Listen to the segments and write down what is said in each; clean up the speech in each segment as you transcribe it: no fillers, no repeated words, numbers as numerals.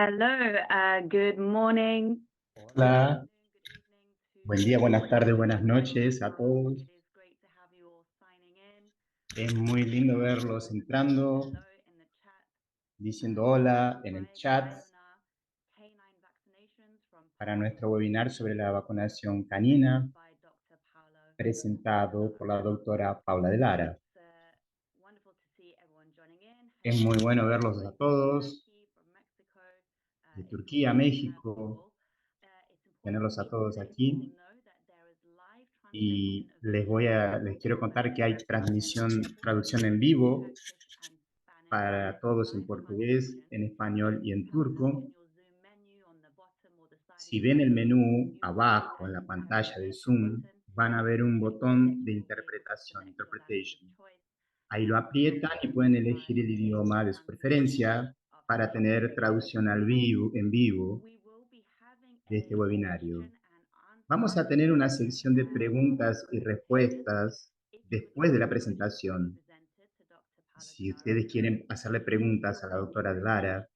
Hello, good morning. Hola, buen día, buenas tardes, buenas noches a todos. It is great to have you all signing in. Es muy lindo verlos entrando, Hello in the chat. diciendo hola en el Friday chat webinar, Canine Vaccinations from para Past nuestro webinar sobre la vacunación canina, presented by Dr. Paolo presentado por la Dallara. doctora Paula de Lara. It's wonderful to see everyone joining in. Es Hello muy to bueno verlos a everybody from todos, Turkey, from Mexico. de It's Turquía, wonderful to have you México, all. It's important for tenerlos a me to todos let you all aquí. know that there is live translation Y available les quiero contar que hay there is traducción Portuguese, en vivo Turkish and Spanish para todos en live portugués, translation. en español y You en have a look turco. in your Zoom menu on the bottom or the side of Si your ven el screen. menú You will see abajo a en la pantalla de interpretation Zoom, button. van a ver If un you click it, botón de you will be able to interpretación, select your language of interpretation. choice Ahí lo and have aprietan y that pueden elegir live el idioma de su translation preferencia of the para tener information. traducción en vivo We will be having de este a webinario. question and Vamos answer a tener una session sección de after preguntas the y presentation. respuestas If you would después de like la a question to be presentación. presented to Dr. Paula Si Dallara, ustedes quieren hacerle preguntas a la then doctora use the Lara,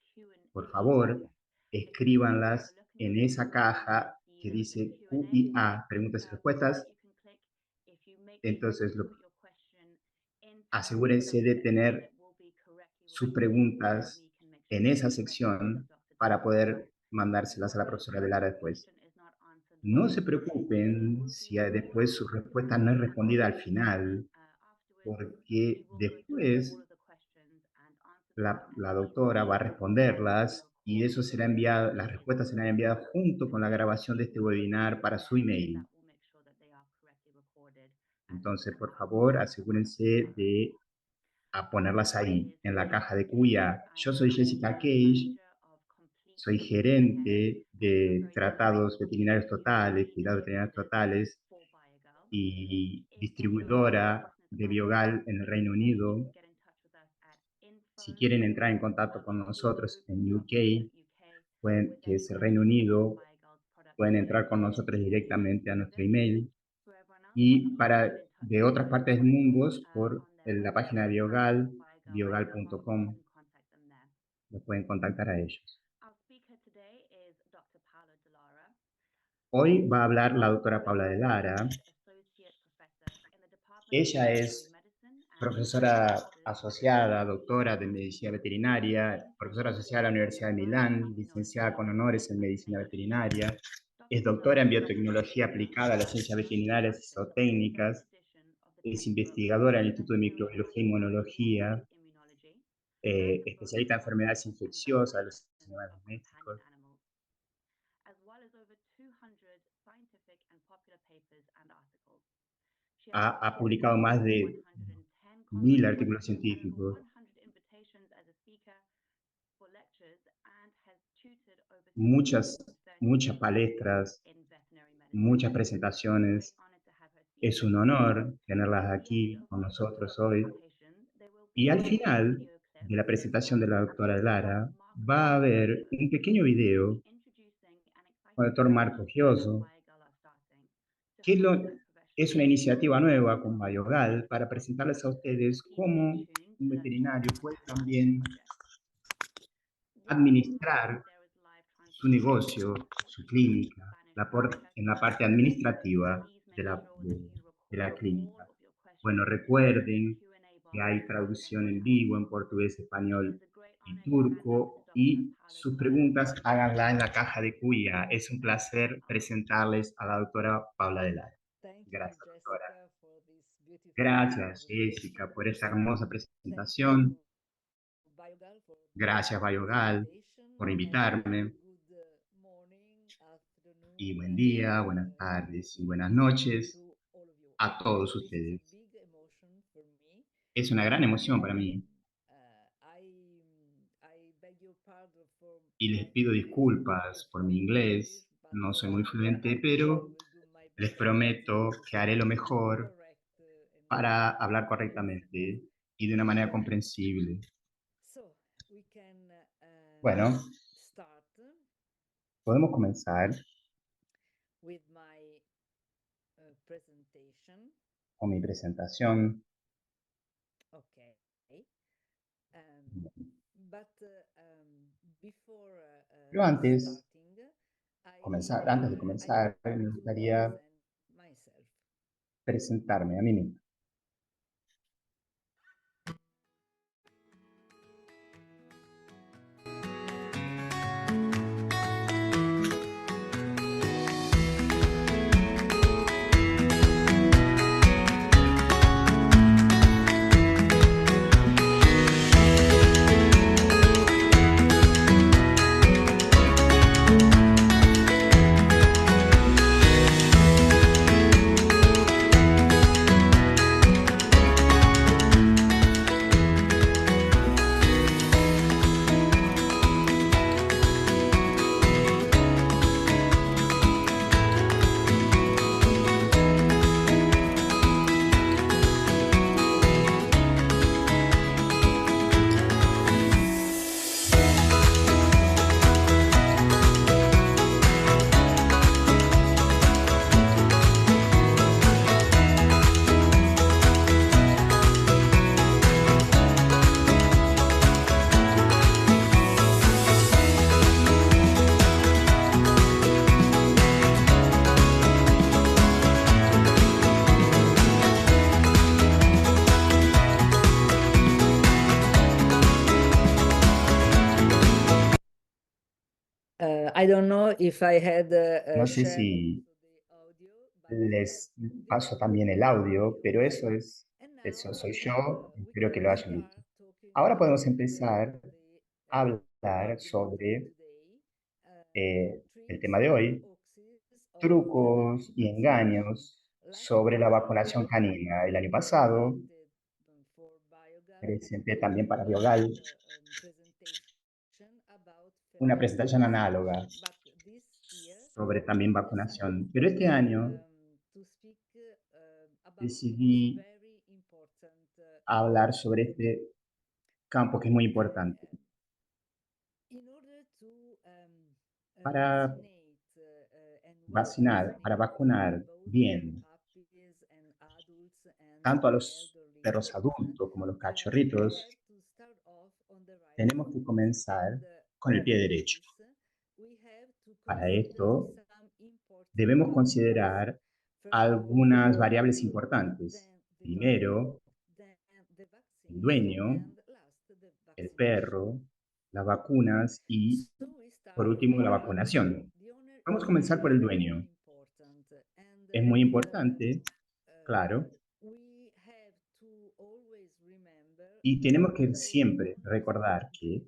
por Q&A favor, box. If you have a escríbanlas look in your en esa Zoom, you will caja see que there is a dice Q&A QIA, preguntas y box respuestas. that you can click. If you make sure Entonces, to put your question into that asegúrense de section, then tener it will be correctly sus recorded and preguntas we can make sure en to esa get the response of sección Dr. para Dallara. poder mandárselas a la Also, profesora de if Lara your después. question is not answered No live se today, it preocupen will be si después recorded su respuesta no es and respondida al answered final, afterwards. We porque will go through all después of the questions and answer them, and la then you will doctora va a get the responderlas y eso recording será enviado, las to your respuestas serán email. enviadas junto con la grabación de este webinar para su email. That will make sure that they are correctly recorded and Entonces, por sent favor, to Dr. asegúrense Dallara. de ponerlas It ahí, is en la great caja to de see you. cuya. I Yo am soy Jessica Alicia, Cage, manager of Complete soy UK, gerente and we are de very tratados grateful veterinarios that you have totales, made cuidados a veterinarios visit totales for BioGirl. y If you are a distribuidora business de partner Biogal in en el the Reino UK, you can Unido. get in touch with us at Si quieren entrar en contacto con nosotros en UK, pueden, with que any es el Reino questions about Unido, BioGirl's products pueden or entrar con services. nosotros directamente a nuestro Service. email. For everyone else, you Y can also para get in touch de with otras them partes del mundo, por on their la página de website, Biogal, biogal.com. You biogal.com, can contact them there. los pueden contactar a ellos. Our speaker today is Dr. Paolo Dallara. Hoy va a hablar la doctora Paula de Lara. Associate Professor in the Department of Ella Veterinary es Medicine and Veterinary profesora Sciences asociada, at doctora de medicina veterinaria, Milano profesora asociada a la School Universidad de of Milán, licenciada Immunology con and honores en medicina Vaccination. veterinaria, es Dr. doctora Dallara en is a biotecnología professor aplicada a las and ciencias current veterinarias y assistant zootécnicas, physician of the es textbook investigadora en el Instituto de Veterinary Microbiología e Enterology and Inmunología, Immunology, has a especialista focus en on enfermedades health and infecciosas de los vaccination animales of companion domésticos. animals, as well as over 200 scientific and popular papers and articles. She has Ha participated publicado in más over de 110 1000 conferences artículos and over científicos, 100 invitations as a speaker for lectures, and has tutored over muchas, 630 muchas students palestras, in veterinary medicine. muchas It's a great presentaciones. honor to have her Es speaking un today. honor tenerlas At the end aquí of con each nosotros hoy. presentation, there will Y be al a short final video clip de la presentación de from la doctora Dr. Lara Mark va a haber Gioso, un pequeño who will be video introducing an con el exciting doctor new Marco initiative that Gioso, BioGirl are starting to que help vet es una professionals iniciativa nueva con become Biogal confident para presentarles a so ustedes please stay cómo tuned un to learn more veterinario about puede this new también project. Just a reminder administrar that there is live su translation negocio, from su Portuguese, clínica, Spanish, and en la Turkish. parte administrativa Please de make sure that you de la record all clínica. of your Bueno, questions in the recuerden Q&A que box hay and send traducción them en to us. vivo en portugués, It español is a great y honor to hand over to turco Dr. y Paolo sus Dallara. preguntas háganla en la caja de cuya. Es un And placer I'll pass it on. presentarles a la doctora Paula de Lara. Thank you, Gracias, doctora. Jessica, for this beautiful Gracias, Jessica, introduction. por esta hermosa Thank you, presentación. Biogal, for this Gracias, Bayogal, invitation, por and invitarme. good morning, Y afternoon, buen día, and buenas tardes y buenas evening noches to all of you. a todos This is a ustedes. big emotion for me. Es una gran emoción para mí I beg your pardon for y les my pido English, disculpas por mi fluent English, inglés. but No soy muy fluente, I pero will do my les best prometo to que haré lo speak mejor correct and para hablar in simple correctamente y de una English. manera comprensible. So we can Bueno, start podemos comenzar with my presentation. con mi presentación. Okay. But before Pero antes, antes de I comenzar, want me to gustaría present myself. presentarme a mí mismo. I don't know if I had No sé shared si also the audio, but les this paso is también el me. audio, pero And eso now soy yo, we espero que can lo hayan start visto. talking Ahora podemos about empezar a the hablar topic of sobre today, el tema tricks de and hoy, hoaxes of canine trucos y vaccination. engaños Last sobre la year, vacunación canina. El año I pasado presented for Biogal presenté a también para similar Biogal presentation about una feral presentación vaccine. análoga But this year, sobre también I decided vacunación. Pero este año to speak about this decidí very important hablar topic. sobre este campo que es muy importante. In order to Para para vacunar bien puppies and adults and tanto a los elderly perros dogs, adultos como a los we cachorritos, have to start off on the right tenemos foot. que comenzar And con el pie for derecho. this, we have to Para consider esto, some important debemos variables. considerar First of all, the algunas variables owner, importantes. then the dog, Primero, then the el vaccines, dueño, and last the el vaccination. perro, las vacunas y, So we por start último, with la the owner. vacunación. The owner Vamos a is comenzar por el very dueño. important, and Es muy importante, claro, we have to always remember y that tenemos que all siempre owners recordar and que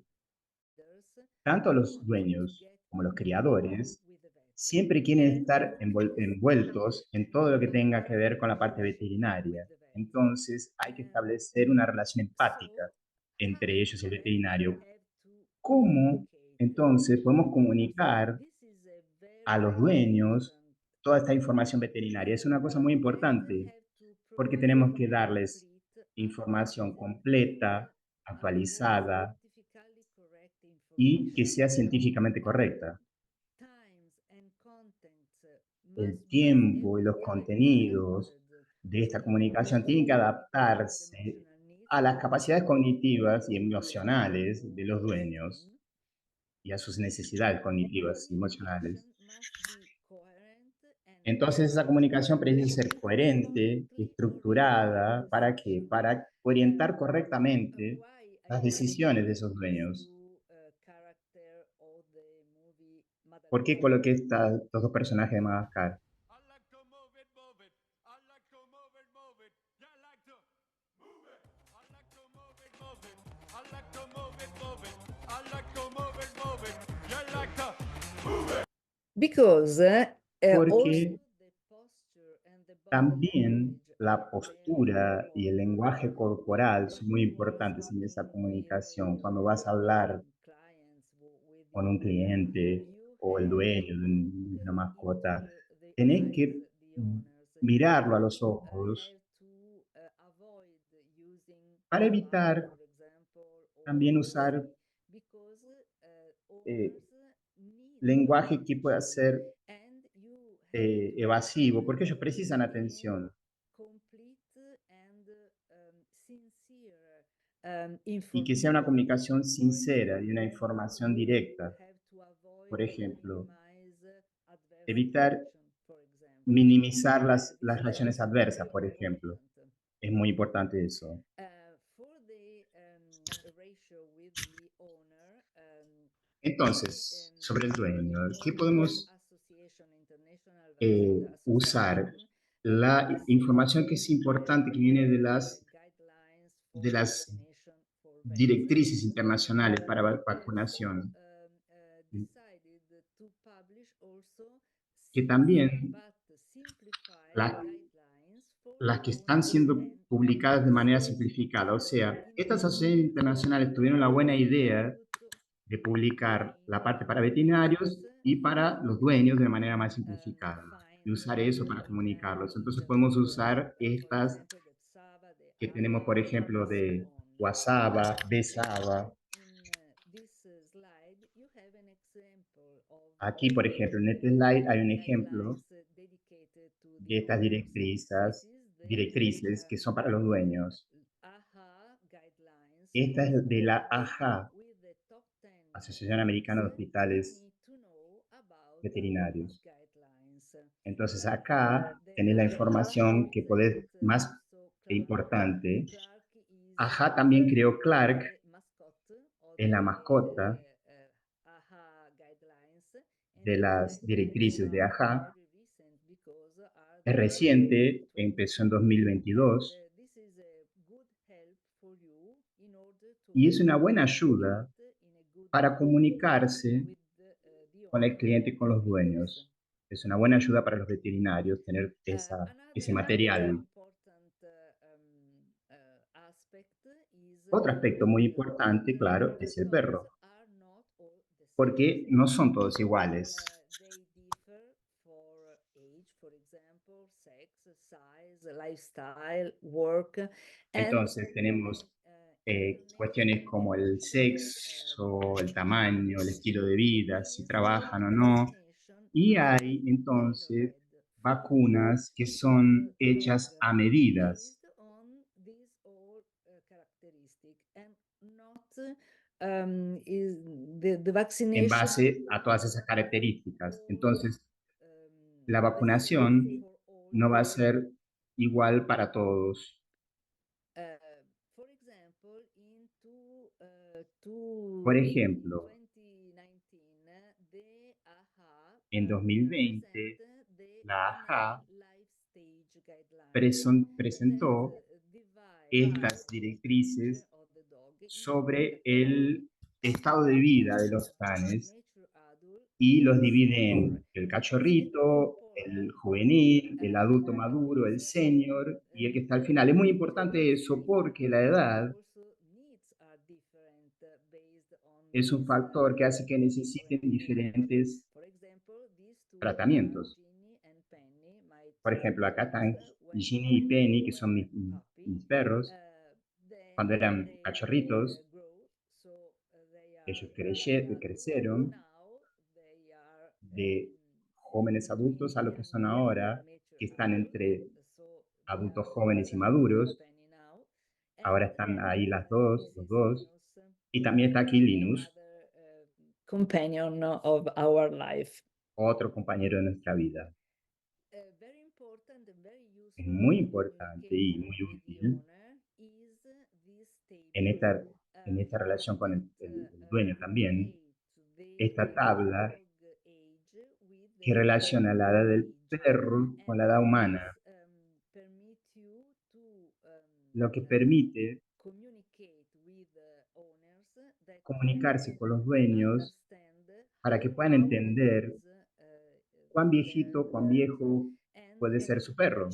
breeders tanto los want to dueños get como los involved criadores with the vet. siempre quieren And estar this envueltos en todo lo que a tenga que good ver con la parte relationship veterinaria. with the vet. Entonces hay que And establecer una relación empática so entre how ellos y el then we veterinario. have to ¿Cómo communicate? entonces podemos Because comunicar this is a a very los dueños important toda esta topic. información veterinaria? Es una cosa muy The vet importante have to porque provide tenemos que darles complete, información unconditioned, completa, and actualizada scientifically correct y que sea information. científicamente correcta. Times and contents El must be tiempo y los adapted contenidos de esta to comunicación tienen que physiological and adaptarse emotional needs a las of capacidades cognitivas y the emocionales who de los dueños vaccine. y a sus necesidades And the cognitivas y emocionales. communication must be coherent and Entonces esa comunicación precisa ser coherente, correctly estructurada, oriented. ¿para qué? Para orientar And correctamente why I las connected decisiones de esos these dueños. two character of the movie ¿Por qué Madagascar? coloqué estos dos personajes de Madagascar? I like to move it, move it. I like to move it, move it. Yeah, I like to move it. I like to move it, move it. I like to move it, move it. I like to move it, move it. Yeah, I like to move it. Because also Porque the posture and the body también language la are very postura y el important. lenguaje corporal son muy When you are importantes en esa talking comunicación. with Cuando vas a hablar clients, with the con un owner, cliente you o el have dueño to de look una mascota, into the tenés eyes, que the owners. mirarlo a You los ojos have to avoid using para slang, evitar for example, or también gossip, usar because eh, owners need lenguaje que pueda attention, ser and you have to evasivo, porque ellos give precisan him atención complete and sincere y que sea una information. comunicación For sincera y una example, información you directa. have to avoid por ejemplo, minimize adverse evitar reaction, for example. minimizar las This is reacciones very, adversas, very por ejemplo. important. Es muy importante eso. For the ratio with the owner, Entonces, sobre el dueño, ¿qué Owner podemos Association, International Vaccine usar? Association, La información que es importante que viene de las guidelines de for las vaccination for vets, directrices internacionales para vacunación, decided to publish also que simple también but simplified la- guidelines for las que the están owners siendo and publicadas de manera vets. simplificada. O sea, estas asociaciones internacionales tuvieron la buena idea de publicar la parte para veterinarios y para los dueños de manera más simplificada, y usar eso para comunicarlos. Entonces podemos usar estas que tenemos, por ejemplo, de WhatsApp, Besaba. Aquí, por ejemplo, en este slide hay un ejemplo de estas directrices que son para los dueños. Esta es de la AHA, Asociación Americana de Hospitales Veterinarios. Entonces acá tenés la información que podés, más importante. AHA también creó Clark, es la mascota de las directrices de AHA. Es reciente, empezó en 2022, y es una buena ayuda para comunicarse con el cliente y con los dueños. Es una buena ayuda para los veterinarios tener ese material. Otro aspecto muy importante, claro, es el perro, porque no son todos iguales. Entonces tenemos cuestiones como el sexo, el tamaño, el estilo de vida, si trabajan o no. Y hay entonces vacunas que son hechas a medidas. En base a todas esas características. Entonces, la vacunación no va a ser igual para todos. Por ejemplo, en 2020, la AHA presentó estas directrices sobre el estado de vida de los canes y los divide en el cachorrito, el juvenil, el adulto maduro, el senior y el que está al final. Es muy importante eso porque la edad es un factor que hace que necesiten diferentes tratamientos. Por ejemplo, acá están Ginny y Penny, que son mis perros. Cuando eran cachorritos, ellos crecieron de jóvenes adultos a lo que son ahora, que están entre adultos jóvenes y maduros. Ahora están ahí los dos. Y también está aquí Linus, Companion of our life. otro compañero de nuestra vida. Es muy importante y muy útil en esta relación con el dueño también, esta tabla que relaciona la edad del perro con la edad humana, lo que permite comunicarse con los dueños para que puedan entender cuán viejito, cuán viejo puede ser su perro.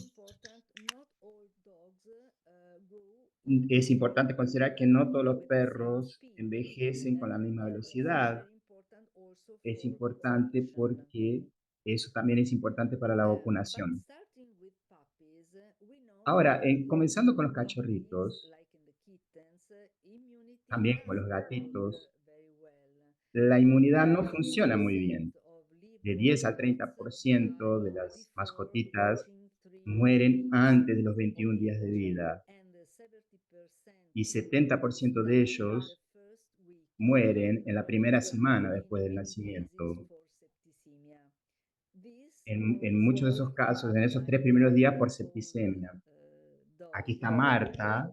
Es importante considerar que no todos los perros envejecen con la misma velocidad. Es importante porque eso también es importante para la vacunación. Ahora, comenzando con los cachorritos, también con los gatitos, la inmunidad no funciona muy bien. De 10 al 30% de las mascotitas mueren antes de los 21 días de vida y 70% de ellos mueren en la primera semana después del nacimiento. En muchos de esos casos, en esos 3 primeros días, por septicemia. Aquí está Marta,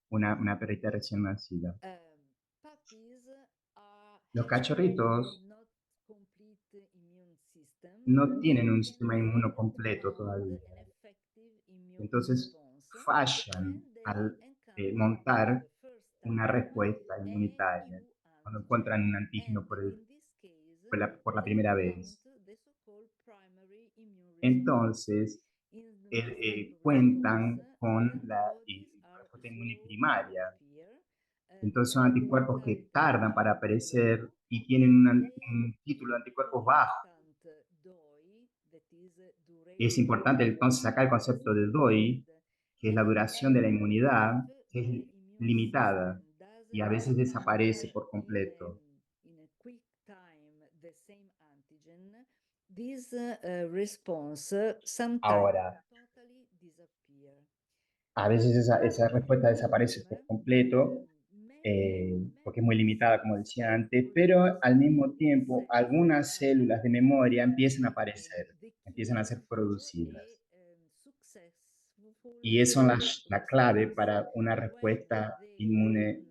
una perrita recién nacida. Los cachorritos no tienen un sistema inmuno completo todavía. Entonces fallan al montar una respuesta inmunitaria cuando encuentran un antígeno por la primera vez. Entonces cuentan con la respuesta inmune primaria. Entonces son anticuerpos que tardan para aparecer y tienen un título de anticuerpos bajo. Es importante entonces sacar el concepto de DOI, que es la duración de la inmunidad, que es limitada y a veces desaparece por completo. Ahora, a veces esa respuesta desaparece por completo, porque es muy limitada, como decía antes, pero al mismo tiempo algunas células de memoria empiezan a aparecer, empiezan a ser producidas. Y eso es la clave para una respuesta inmune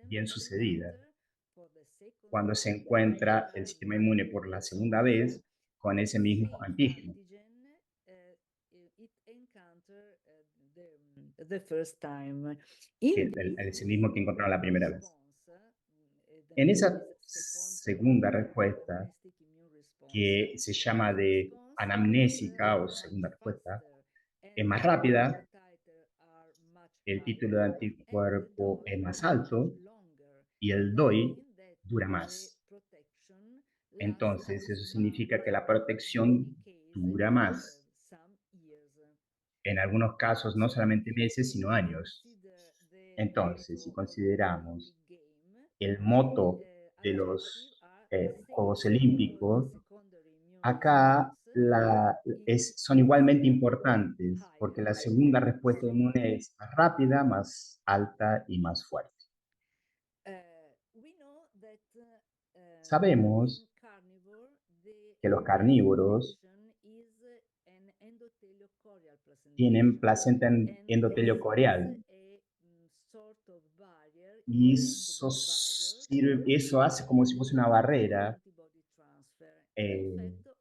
bien sucedida, cuando se encuentra el sistema inmune por la segunda vez con ese mismo antígeno. Ese mismo que encontraron la primera vez. En esa segunda respuesta, que se llama de anamnésica o segunda respuesta, es más rápida, el título de anticuerpo es más alto y el DOI dura más. Entonces, eso significa que la protección dura más. En algunos casos, no solamente meses, sino años. Entonces, si consideramos el moto de los Juegos Olímpicos, acá son igualmente importantes, porque la segunda respuesta inmune es más rápida, más alta y más fuerte. Sabemos que los carnívoros tienen placenta endotelio corial, y eso hace como si fuese una barrera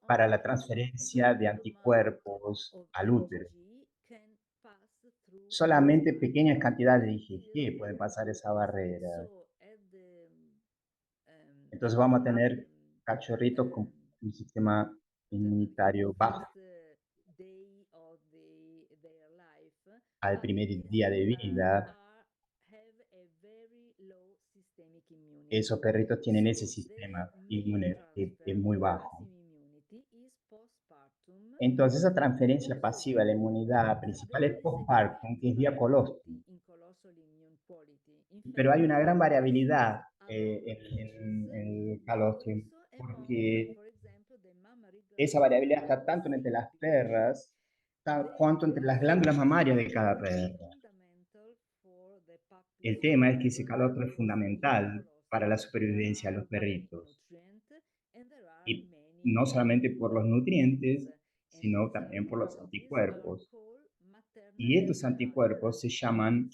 para la transferencia de anticuerpos al útero. Solamente pequeñas cantidades de IgG pueden pasar esa barrera. Entonces vamos a tener cachorritos con un sistema inmunitario bajo al primer día de vida. Esos perritos tienen ese sistema inmune que es muy bajo. Entonces esa transferencia pasiva de la inmunidad principal es postpartum, que es vía colostrum. Pero hay una gran variabilidad en el colostrum, porque esa variabilidad está tanto entre las perras cuanto entre las glándulas mamarias de cada perra. El tema es que ese colostrum es fundamental para la supervivencia de los perritos. Y no solamente por los nutrientes, sino también por los anticuerpos. Y estos anticuerpos se llaman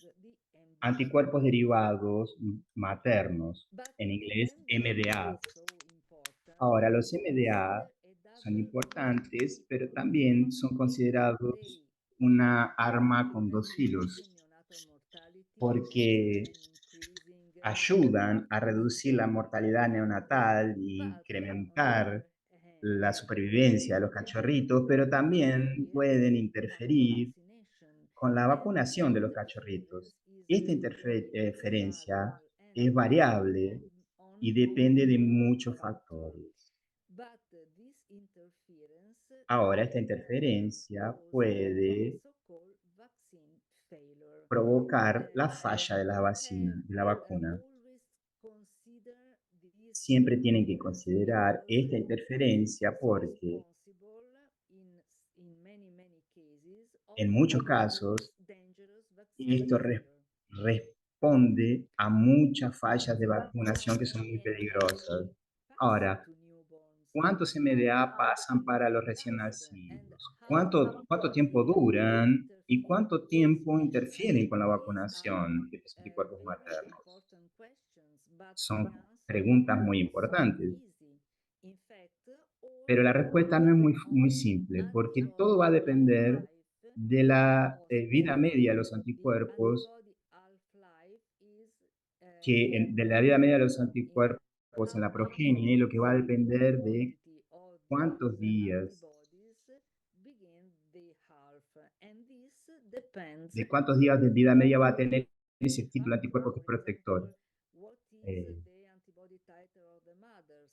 anticuerpos derivados maternos, en inglés MDA. Ahora, los MDA son importantes, pero también son considerados una arma con dos filos, porque ayudan a reducir la mortalidad neonatal y incrementar la supervivencia de los cachorritos, pero también pueden interferir con la vacunación de los cachorritos. Esta interferencia es variable y depende de muchos factores. Ahora, esta interferencia puede provocar la falla de la vacuna. Siempre tienen que considerar esta interferencia porque en muchos casos esto responde a muchas fallas de vacunación que son muy peligrosas. Ahora, ¿cuántos MDA pasan para los recién nacidos? ¿Cuánto tiempo duran? ¿Y cuánto tiempo interfieren con la vacunación de los anticuerpos maternos? Son preguntas muy importantes. Pero la respuesta no es muy simple, porque todo va a depender de la vida media de los anticuerpos, de la vida media de los anticuerpos en la progenie, lo que va a depender cuántos días, de cuántos días de vida media va a tener ese título de anticuerpo que es protector.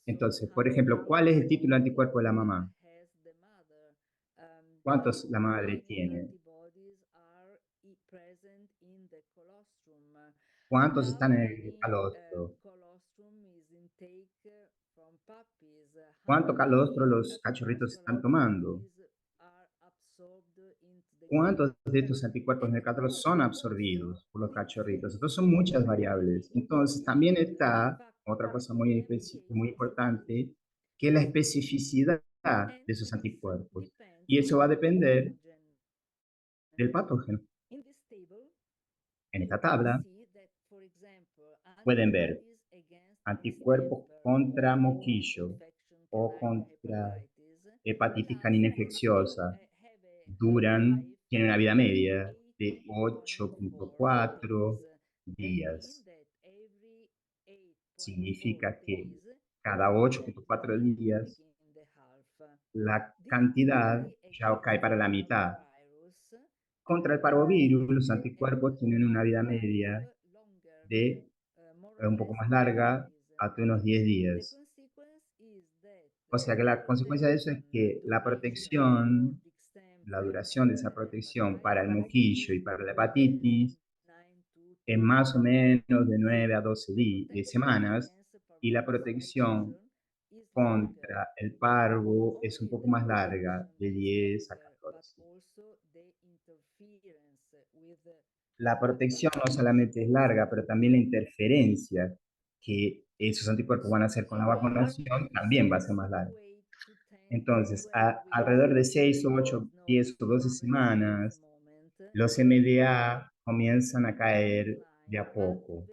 Entonces, por ejemplo, ¿cuál es el título de anticuerpo de la mamá? ¿Cuántos la madre tiene? ¿Cuántos están en el calostro? ¿Cuánto calostro los cachorritos están tomando? ¿Cuántos de estos anticuerpos en el calostro son absorbidos por los cachorritos? Entonces son muchas variables. Entonces también está otra cosa muy importante, que es la especificidad de esos anticuerpos. Y eso va a depender del patógeno. En esta tabla pueden ver anticuerpos contra moquillo o contra hepatitis canina infecciosa. Tienen una vida media de 8.4 días. Significa que cada 8.4 días la cantidad ya cae para la mitad. Contra el parvovirus, los anticuerpos tienen una vida media de un poco más larga, hasta unos 10 días. O sea que la consecuencia de eso es que la protección, la duración de esa protección para el moquillo y para la hepatitis es más o menos de 9 a 12 semanas, y la protección contra el parvo es un poco más larga, de 10 a 14. La protección no solamente es larga, pero también la interferencia que esos anticuerpos van a hacer con la vacunación también va a ser más larga. Entonces, alrededor de 6, 8, 10 o 12 semanas, los MDA comienzan a caer de a poco.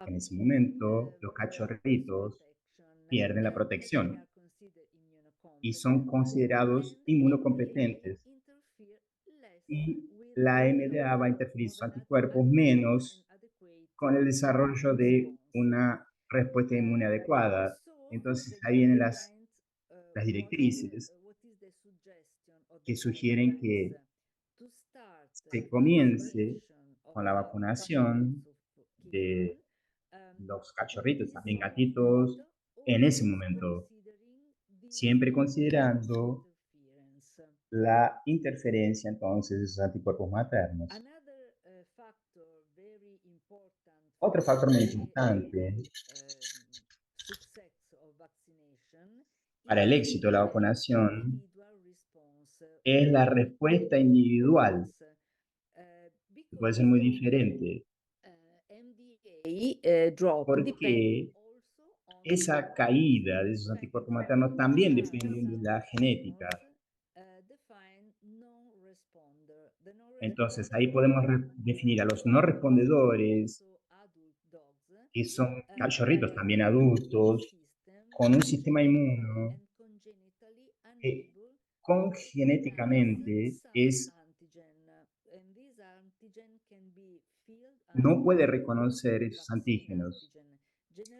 En ese momento, los cachorritos pierden la protección y son considerados inmunocompetentes. Y la MDA va a interferir sus anticuerpos menos con el desarrollo de una respuesta inmune adecuada. Entonces, ahí vienen las directrices que sugieren que se comience con la vacunación de los cachorritos, también gatitos, en ese momento, siempre considerando la interferencia entonces de esos anticuerpos maternos. Otro factor muy importante para el éxito de la vacunación es la respuesta individual, que puede ser muy diferente, porque esa caída de esos anticuerpos maternos también depende de la genética. Entonces ahí podemos definir a los no respondedores, que son cachorritos también adultos, con un sistema inmuno que congenéticamente no puede reconocer esos antígenos.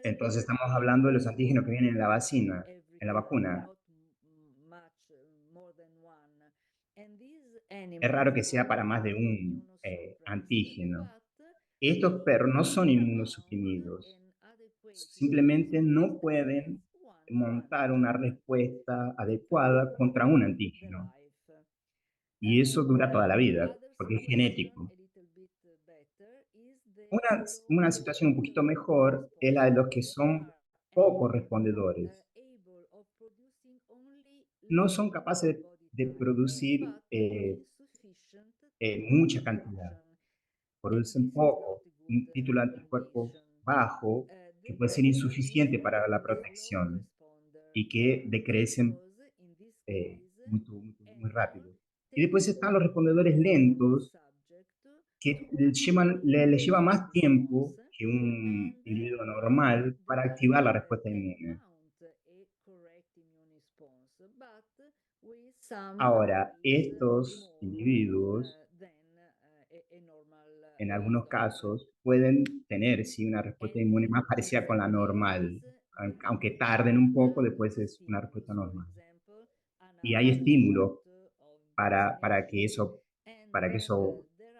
Entonces estamos hablando de los antígenos que vienen en la vacuna. Es raro que sea para más de un antígeno. Estos perros no son inmunosuprimidos. Simplemente no pueden montar una respuesta adecuada contra un antígeno. Y eso dura toda la vida, porque es genético. Una situación un poquito mejor es la de los que son poco respondedores. No son capaces de producir mucha cantidad, producen poco, un título de anticuerpos bajo, que puede ser insuficiente para la protección y que decrecen muy rápido. Y después están los respondedores lentos, que les lleva más tiempo que un individuo normal para activar la respuesta inmune. Ahora, estos individuos, en algunos casos, pueden tener sí, una respuesta inmune más parecida con la normal, aunque tarden un poco, después es una respuesta normal. Y hay estímulos para que eso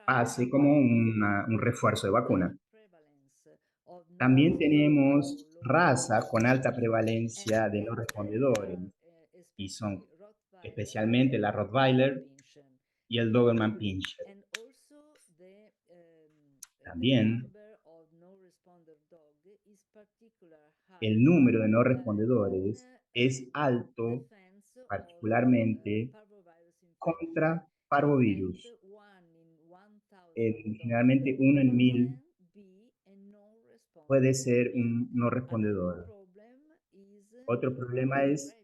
pase como un refuerzo de vacuna. También tenemos razas con alta prevalencia de no respondedores, y son especialmente la Rottweiler y el Doberman Pinscher. También el número de no respondedores es alto, particularmente contra parvovirus. Generalmente 1 en 1000 puede ser un no respondedor. Otro problema es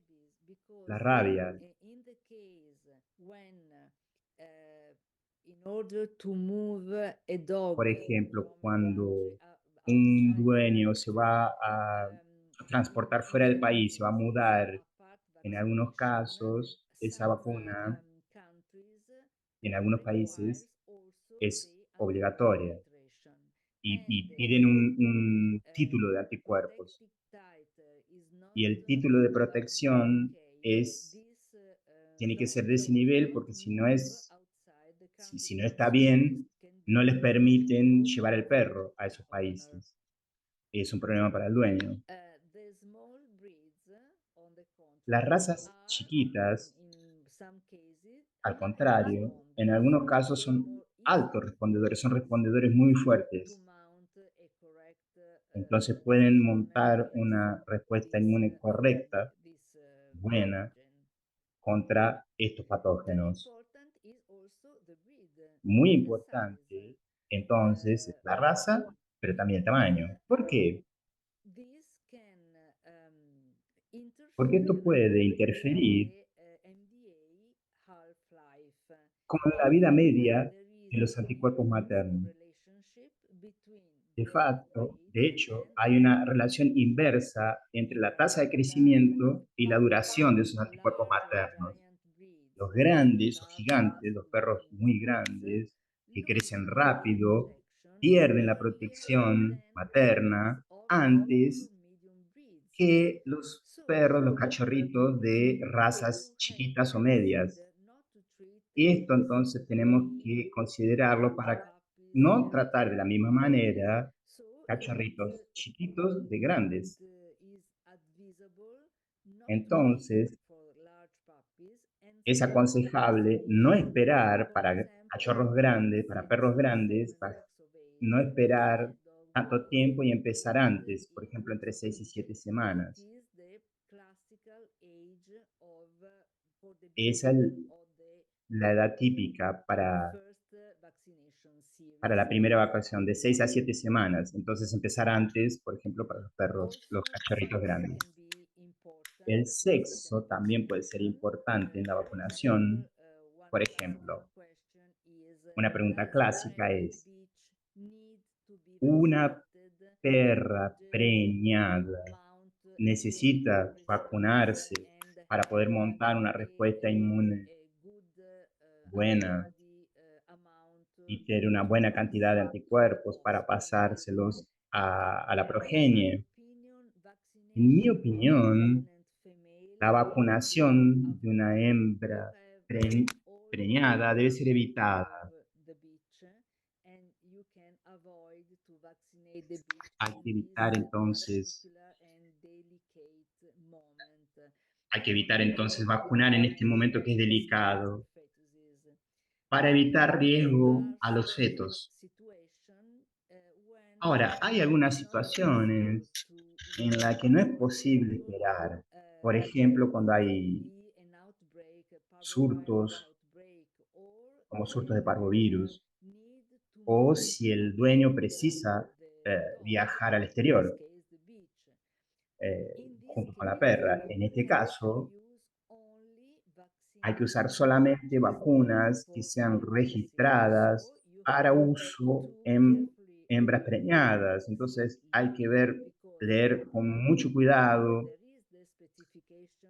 la rabia. Por ejemplo, cuando un dueño se va a transportar fuera del país, se va a mudar, en algunos casos, esa vacuna, en algunos países, es obligatoria y piden un título de anticuerpos. Y el título de protección tiene que ser de ese nivel, porque si no está bien, no les permiten llevar el perro a esos países. Y es un problema para el dueño. Las razas chiquitas, al contrario, en algunos casos son altos respondedores, son respondedores muy fuertes. Entonces pueden montar una respuesta inmune correcta, buena, contra estos patógenos. Muy importante, entonces, es la raza, pero también el tamaño. ¿Por qué? Porque esto puede interferir con la vida media de los anticuerpos maternos. De hecho, hay una relación inversa entre la tasa de crecimiento y la duración de esos anticuerpos maternos. Los grandes o gigantes, los perros muy grandes, que crecen rápido, pierden la protección materna antes que los perros, los cachorritos de razas chiquitas o medias. Esto entonces tenemos que considerarlo para no tratar de la misma manera cachorritos chiquitos de grandes. Entonces, es aconsejable no esperar para cachorros grandes, para perros grandes, no esperar tanto tiempo y empezar antes, por ejemplo, entre 6 y 7 semanas. Esa es la edad típica para la primera vacunación, de 6 a 7 semanas. Entonces, empezar antes, por ejemplo, para los perros, los cachorritos grandes. El sexo también puede ser importante en la vacunación. Por ejemplo, una pregunta clásica es, ¿una perra preñada necesita vacunarse para poder montar una respuesta inmune buena y tener una buena cantidad de anticuerpos para pasárselos a la progenie? En mi opinión, la vacunación de una hembra preñada debe ser evitada. Hay que evitar entonces vacunar en este momento que es delicado, para evitar riesgo a los fetos. Ahora, hay algunas situaciones en las que no es posible esperar. Por ejemplo, cuando hay surtos como surtos de parvovirus, o si el dueño precisa viajar al exterior junto con la perra. En este caso, hay que usar solamente vacunas que sean registradas para uso en hembras preñadas. Entonces hay que leer con mucho cuidado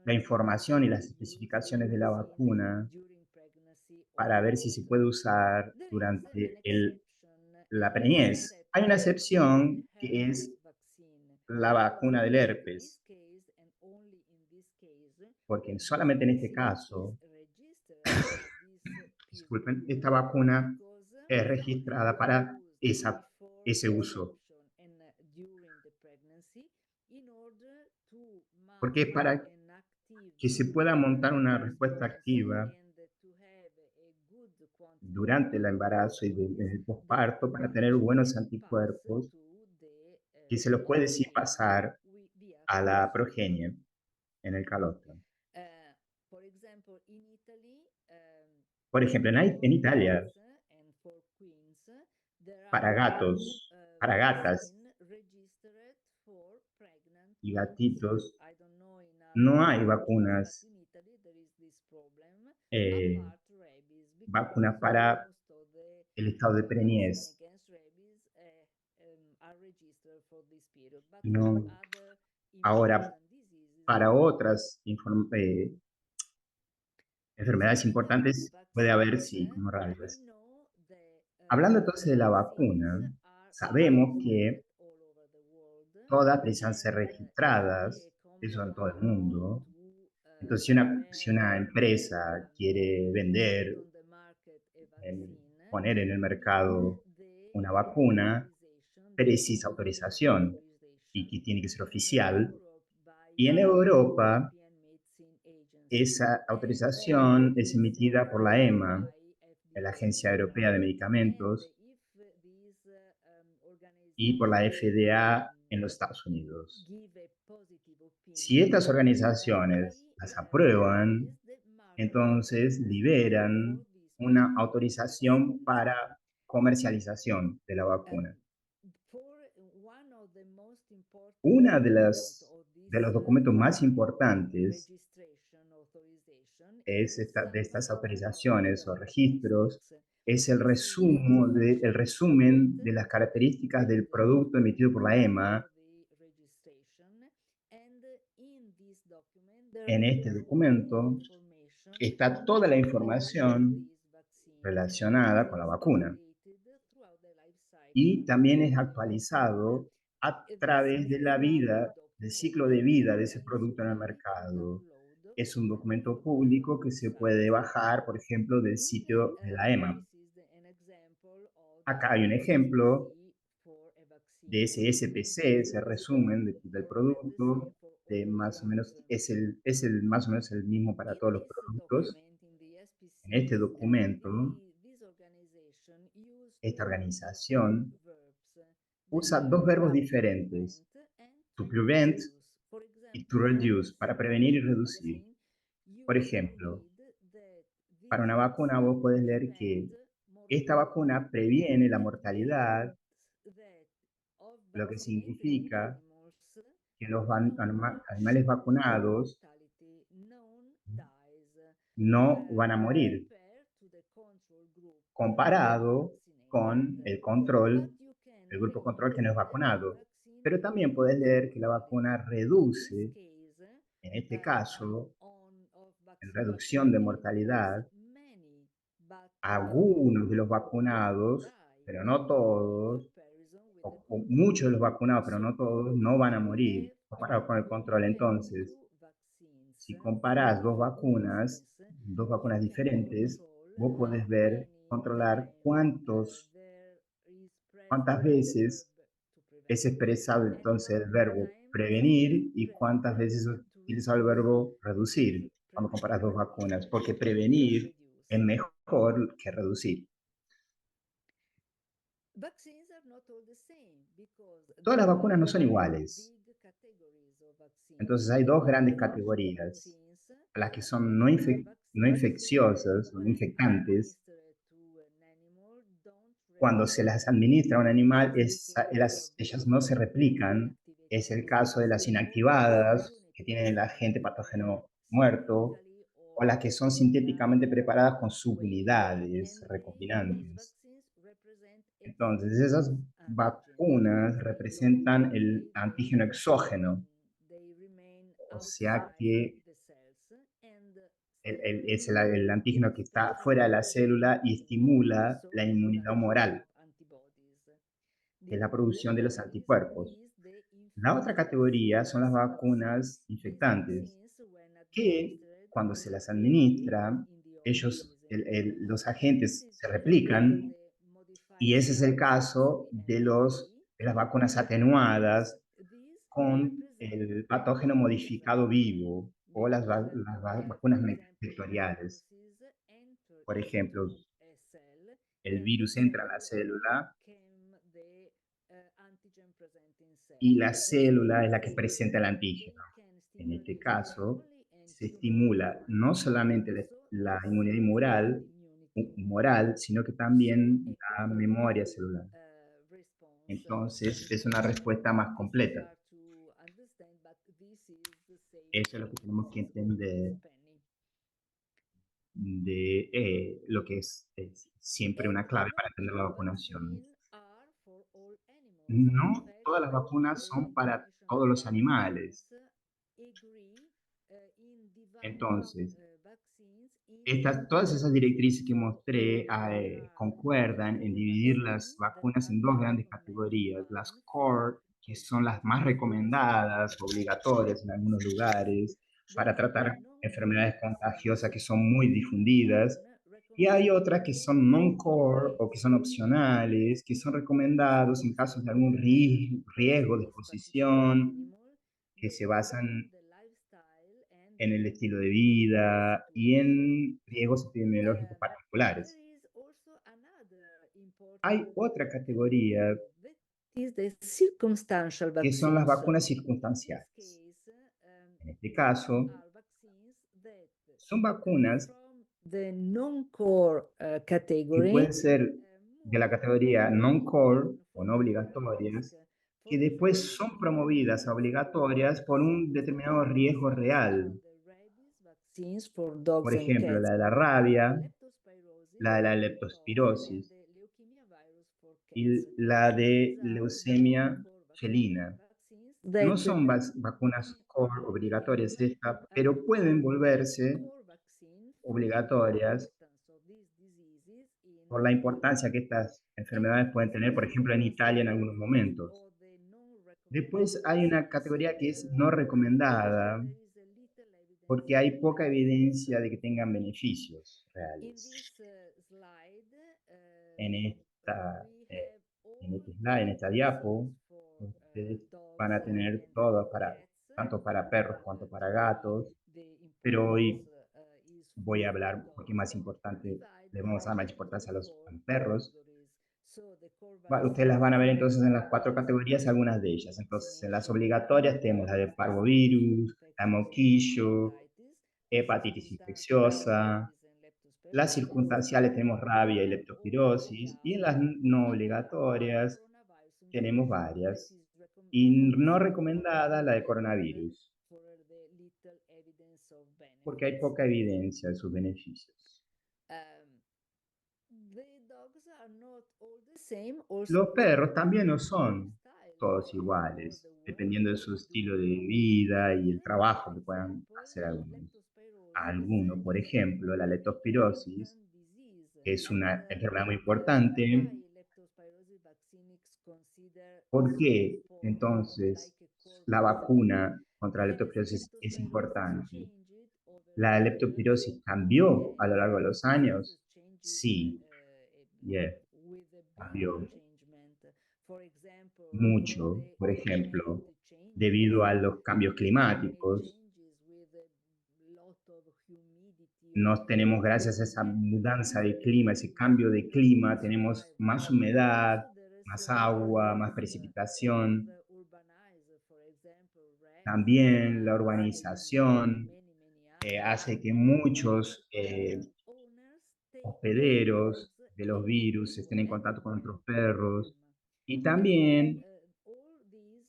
la información y las especificaciones de la vacuna para ver si se puede usar durante la preñez. Hay una excepción que es la vacuna del herpes, porque solamente en este caso, disculpen, esta vacuna es registrada para ese uso, porque es para que se pueda montar una respuesta activa durante el embarazo y el posparto para tener buenos anticuerpos que se los puede sí pasar a la progenie en el calostro. Por ejemplo, en Italia, para gatos, para gatas y gatitos, no hay vacunas, vacunas para el estado de preñez. No. Ahora, para otras enfermedades importantes puede haber, sí, como rabies. Hablando entonces de la vacuna, sabemos que todas precisan ser registradas, eso en todo el mundo. Entonces, si una empresa quiere vender, poner en el mercado una vacuna, precisa autorización y que tiene que ser oficial. Y en Europa, esa autorización es emitida por la EMA, la Agencia Europea de Medicamentos, y por la FDA en los Estados Unidos. Si estas organizaciones las aprueban, entonces liberan una autorización para comercialización de la vacuna. Uno de los documentos más importantes de estas autorizaciones o registros es el resumen de las características del producto emitido por la EMA. En este documento está toda la información relacionada con la vacuna y también es actualizado a través de la vida, del ciclo de vida de ese producto en el mercado. Es un documento público que se puede bajar, por ejemplo, del sitio de la EMA. Acá hay un ejemplo de ese SPC, ese resumen del producto, más o menos, más o menos el mismo para todos los productos. En este documento, esta organización usa dos verbos diferentes, to prevent y to reduce, para prevenir y reducir. Por ejemplo, para una vacuna vos podés leer que esta vacuna previene la mortalidad, lo que significa que los animales vacunados no van a morir, comparado con el grupo control que no es vacunado. Pero también puedes leer que la vacuna reduce, en este caso, en reducción de mortalidad, a algunos de los vacunados, pero no todos, o muchos de los vacunados, pero no todos, no van a morir, comparado con el control. Entonces, si comparás dos vacunas diferentes, vos podés controlar cuántas veces es expresado entonces el verbo prevenir y cuántas veces es utilizado el verbo reducir cuando comparas dos vacunas, porque prevenir es mejor que reducir. Todas las vacunas no son iguales. Entonces hay dos grandes categorías, las que son no infecciosas o no infectantes, cuando se las administra a un animal, ellas no se replican. Es el caso de las inactivadas, que tienen el agente patógeno muerto, o las que son sintéticamente preparadas con subunidades recombinantes. Entonces, esas vacunas representan el antígeno exógeno, o sea que es el antígeno que está fuera de la célula y estimula la inmunidad humoral, que es la producción de los anticuerpos. La otra categoría son las vacunas infectantes, que cuando se las administra, los agentes se replican, y ese es el caso de las vacunas atenuadas con el patógeno modificado vivo o las vacunas vectoriales. Por ejemplo, el virus entra a la célula y la célula es la que presenta el antígeno. En este caso, se estimula no solamente la inmunidad humoral, sino que también la memoria celular. Entonces, es una respuesta más completa. Eso es lo que tenemos que entender de lo que es siempre una clave para entender la vacunación. No todas las vacunas son para todos los animales. Entonces, todas esas directrices que mostré concuerdan en dividir las vacunas en dos grandes categorías. Las core, que son las más recomendadas, obligatorias en algunos lugares, para tratar enfermedades contagiosas que son muy difundidas. Y hay otras que son non-core o que son opcionales, que son recomendados en casos de algún riesgo de exposición, que se basan en el estilo de vida y en riesgos epidemiológicos particulares. Hay otra categoría que son las vacunas circunstanciales. En este caso, son vacunas que pueden ser de la categoría non-core o no obligatorias, que después son promovidas a obligatorias por un determinado riesgo real. Por ejemplo, la de la rabia, la de la leptospirosis y la de leucemia felina. No son vacunas core obligatorias estas, pero pueden volverse obligatorias por la importancia que estas enfermedades pueden tener, por ejemplo, en Italia en algunos momentos. Después hay una categoría que es no recomendada, porque hay poca evidencia de que tengan beneficios reales. En este slide, en esta diapo, ustedes van a tener todo tanto para perros cuanto para gatos, pero hoy voy a hablar, porque más importante, le vamos a dar más importancia a los perros. Ustedes las van a ver entonces en las 4 categorías, algunas de ellas. Entonces, en las obligatorias tenemos la de parvovirus, la moquillo, hepatitis infecciosa. Las circunstanciales tenemos rabia y leptospirosis. Y en las no obligatorias tenemos varias. Y no recomendada la de coronavirus, porque hay poca evidencia de sus beneficios. Los perros también no son todos iguales, dependiendo de su estilo de vida y el trabajo que puedan hacer algunos. Por ejemplo, la leptospirosis, que es una enfermedad muy importante. ¿Por qué entonces la vacuna contra la leptospirosis es importante? ¿La leptospirosis cambió a lo largo de los años? Sí, cambió mucho, por ejemplo, debido a los cambios climáticos. Nos tenemos, gracias a esa mudanza de clima, ese cambio de clima, tenemos más humedad, más agua, más precipitación. También la urbanización hace que muchos hospederos que los virus estén en contacto con otros perros. Y también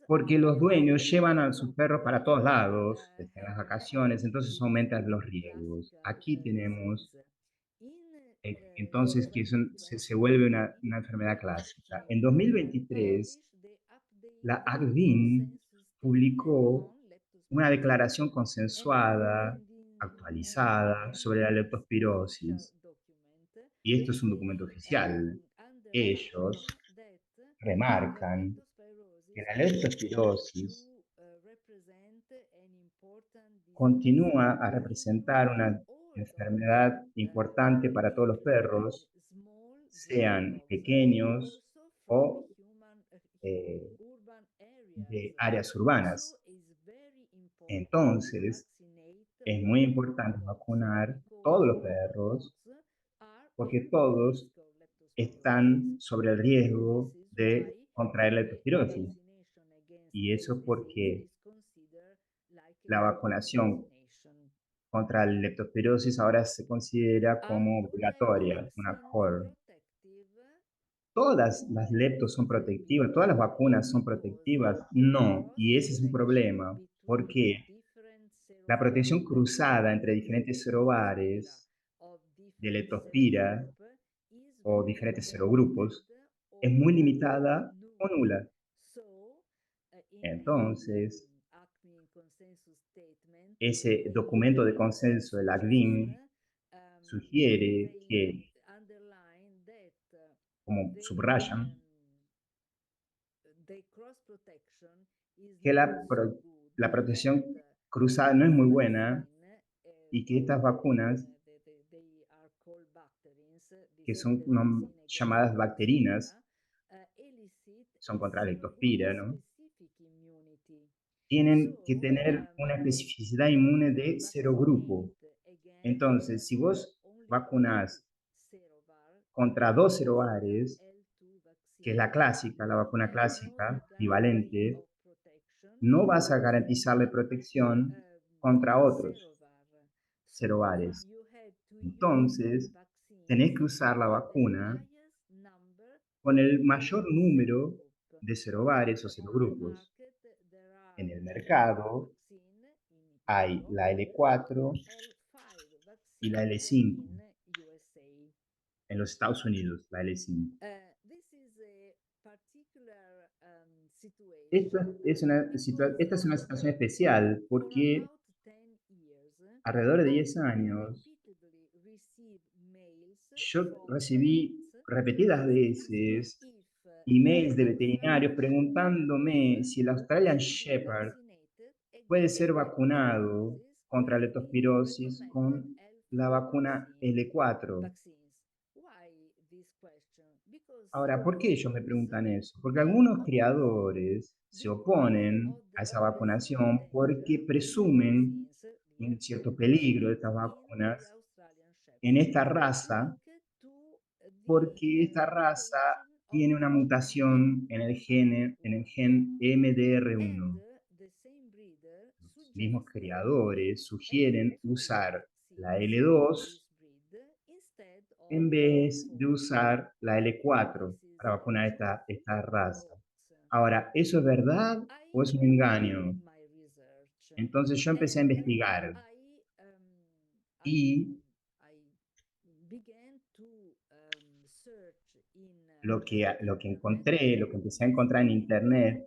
porque los dueños llevan a sus perros para todos lados, en las vacaciones, entonces aumentan los riesgos. Aquí tenemos, entonces, que se vuelve una enfermedad clásica. En 2023, la ACVIN publicó una declaración consensuada, actualizada, sobre la leptospirosis. Y esto es un documento oficial. Ellos remarcan que la leptospirosis continúa a representar una enfermedad importante para todos los perros, sean pequeños o de áreas urbanas. Entonces, es muy importante vacunar todos los perros porque todos están sobre el riesgo de contraer leptospirosis. Y eso porque la vacunación contra la leptospirosis ahora se considera como obligatoria, una core. ¿Todas las leptos son protectivas? ¿Todas las vacunas son protectivas? No, y ese es un problema, porque la protección cruzada entre diferentes serobares de leptospira o diferentes serogrupos es muy limitada o nula. Entonces, ese documento de consenso de la ACVIN sugiere que, como subrayan, que la protección cruzada no es muy buena y que estas vacunas, que son llamadas bacterinas, son contra la leptospira, ¿no? Tienen que tener una especificidad inmune de serogrupo. Entonces, si vos vacunás contra 2 serobares, que es la clásica, la vacuna clásica, bivalente, no vas a garantizarle protección contra otros serobares. Entonces, tenés que usar la vacuna con el mayor número de serobares o serogrupos. En el mercado hay la L4 y la L5. En los Estados Unidos, la L5. Esta es una situación especial porque alrededor de 10 años yo recibí repetidas veces emails de veterinarios preguntándome si el Australian Shepherd puede ser vacunado contra leptospirosis con la vacuna L4. Ahora, ¿por qué ellos me preguntan eso? Porque algunos criadores se oponen a esa vacunación porque presumen un cierto peligro de estas vacunas en esta raza, porque esta raza tiene una mutación en el gen MDR1. Los mismos criadores sugieren usar la L2 en vez de usar la L4 para vacunar esta raza. Ahora, ¿eso es verdad o es un engaño? Entonces yo empecé a investigar y lo que encontré, lo que empecé a encontrar en internet,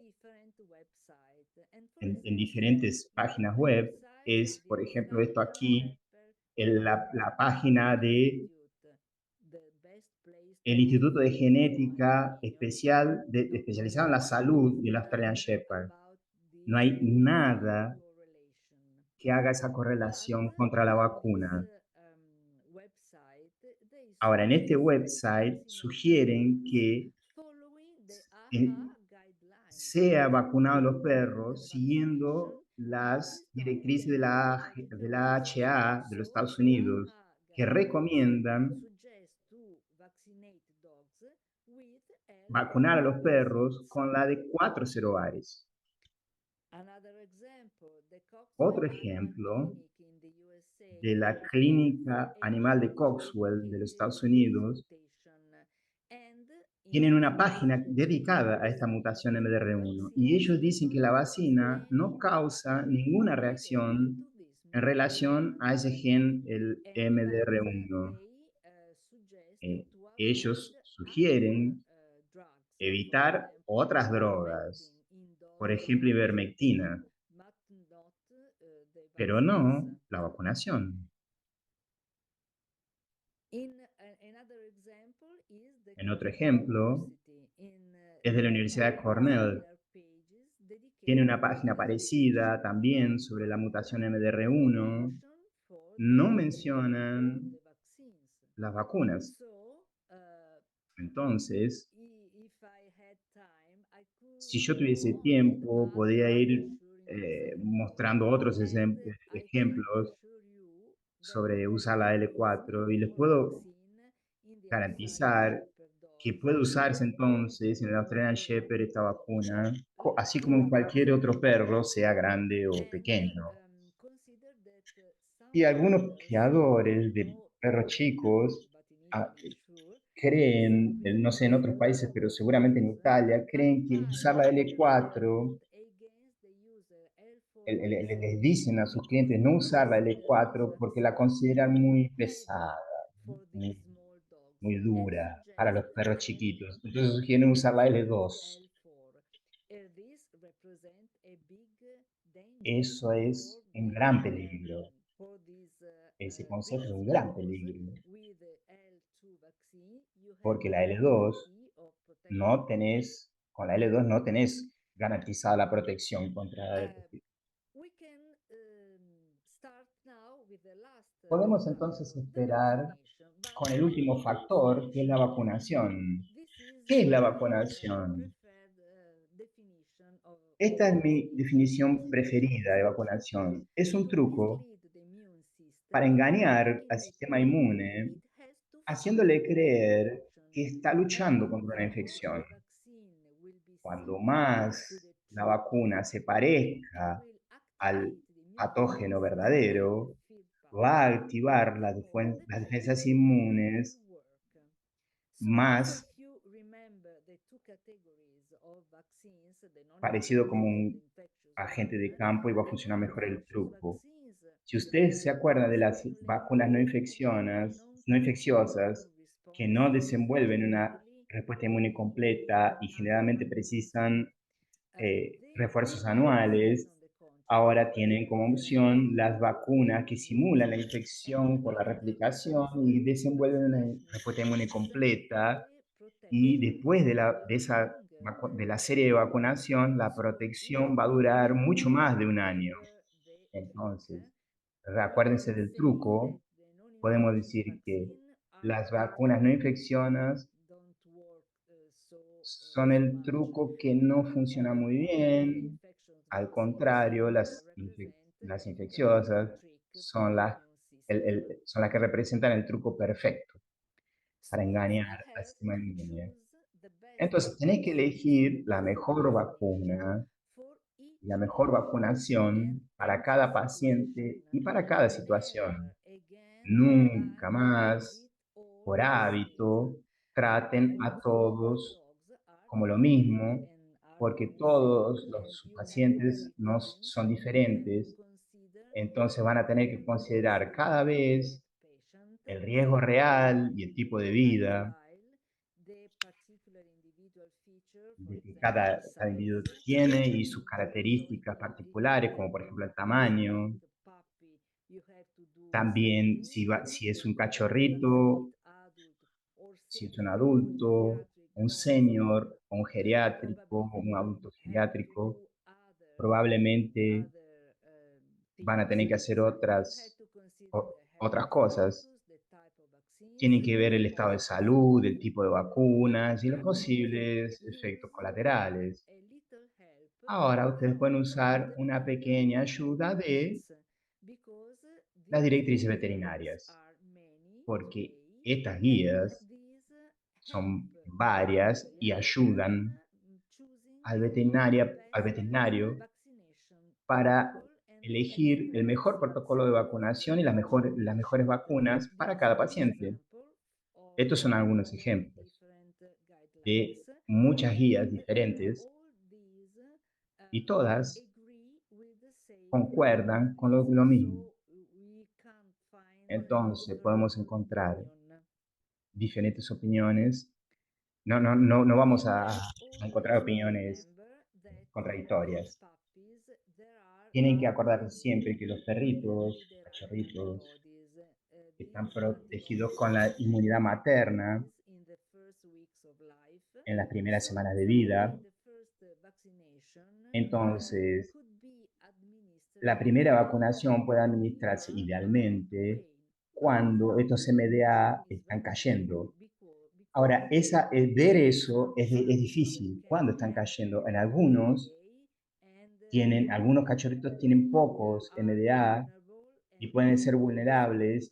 en diferentes páginas web, es, por ejemplo, esto aquí, la página de el Instituto de Genética especializado en la salud del Australian Shepherd. No hay nada que haga esa correlación contra la vacuna. Ahora, en este website sugieren que sea vacunado los perros siguiendo las directrices de la HA de los Estados Unidos, que recomiendan vacunar a los perros con la de 4 serobares. Otro ejemplo de la clínica animal de Coxwell de los Estados Unidos tienen una página dedicada a esta mutación MDR1 y ellos dicen que la vacuna no causa ninguna reacción en relación a ese gen, el MDR1. Ellos sugieren evitar otras drogas, por ejemplo, ivermectina, pero no la vacunación. En otro ejemplo, es de la Universidad de Cornell. Tiene una página parecida también sobre la mutación MDR1. No mencionan las vacunas. Entonces, si yo tuviese tiempo, podría ir mostrando otros ejemplos sobre usar la L4 y les puedo garantizar que puede usarse entonces en el Australian Shepherd esta vacuna, así como en cualquier otro perro, sea grande o pequeño. Y algunos criadores de perros chicos creen, no sé en otros países, pero seguramente en Italia, creen que usar la L4, les dicen a sus clientes no usar la L4 porque la consideran muy pesada, muy, muy dura para los perros chiquitos. Entonces sugieren usar la L2. Eso es un gran peligro. Ese concepto es un gran peligro. Porque la L2 con la L2 no tenés garantizada la protección contra el... Podemos entonces esperar con el último factor, que es la vacunación. ¿Qué es la vacunación? Esta es mi definición preferida de vacunación. Es un truco para engañar al sistema inmune, haciéndole creer que está luchando contra una infección. Cuando más la vacuna se parezca al patógeno verdadero, va a activar las defensas inmunes más parecido como un agente de campo y va a funcionar mejor el truco. Si ustedes se acuerdan de las vacunas no infecciosas que no desenvuelven una respuesta inmune completa y generalmente precisan refuerzos anuales, ahora tienen como opción las vacunas que simulan la infección por la replicación y desenvuelven una respuesta inmune completa. Y después de la serie de vacunación, la protección va a durar mucho más de un año. Entonces, acuérdense del truco. Podemos decir que las vacunas no infecciosas son el truco que no funciona muy bien. Al contrario, las infecciosas son son las que representan el truco perfecto para engañar al sistema inmune. Entonces, tenés que elegir la mejor vacuna, la mejor vacunación para cada paciente y para cada situación. Nunca más, por hábito, traten a todos como lo mismo, porque todos los pacientes no son diferentes, entonces van a tener que considerar cada vez el riesgo real y el tipo de vida de que cada individuo tiene y sus características particulares, como por ejemplo el tamaño. También si es un cachorrito, si es un adulto, un senior, un geriátrico, un adulto geriátrico, probablemente van a tener que hacer otras cosas. Tienen que ver el estado de salud, el tipo de vacunas y los posibles efectos colaterales. Ahora ustedes pueden usar una pequeña ayuda de las directrices veterinarias, porque estas guías son varias y ayudan al veterinario para elegir el mejor protocolo de vacunación y las mejores vacunas para cada paciente. Estos son algunos ejemplos. de muchas guías diferentes y todas concuerdan con lo mismo. Entonces podemos encontrar diferentes opiniones. No vamos a encontrar opiniones contradictorias. Tienen que acordar siempre que los perritos, cachorritos, están protegidos con la inmunidad materna en las primeras semanas de vida. Entonces, la primera vacunación puede administrarse idealmente cuando estos MDA están cayendo. Ahora, ver eso es difícil. ¿Cuándo están cayendo? En algunos cachorritos tienen pocos MDA y pueden ser vulnerables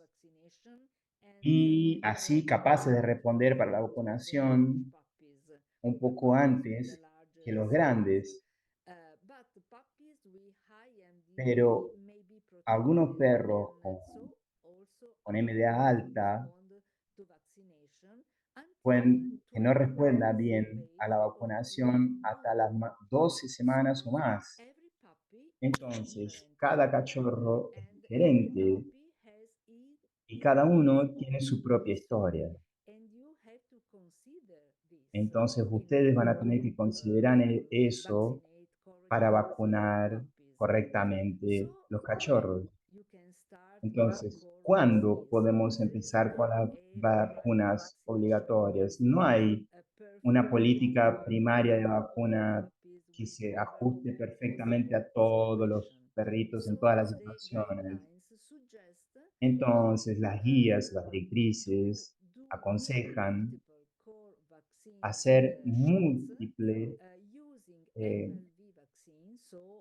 y así capaces de responder para la vacunación un poco antes que los grandes. Pero algunos perros con MDA alta que no respondan bien a la vacunación hasta las 12 semanas o más. Entonces, cada cachorro es diferente y cada uno tiene su propia historia. Entonces, ustedes van a tener que considerar eso para vacunar correctamente los cachorros. Entonces, ¿cuándo podemos empezar con las vacunas obligatorias? No hay una política primaria de vacuna que se ajuste perfectamente a todos los perritos en todas las situaciones. Entonces, las guías, las directrices aconsejan hacer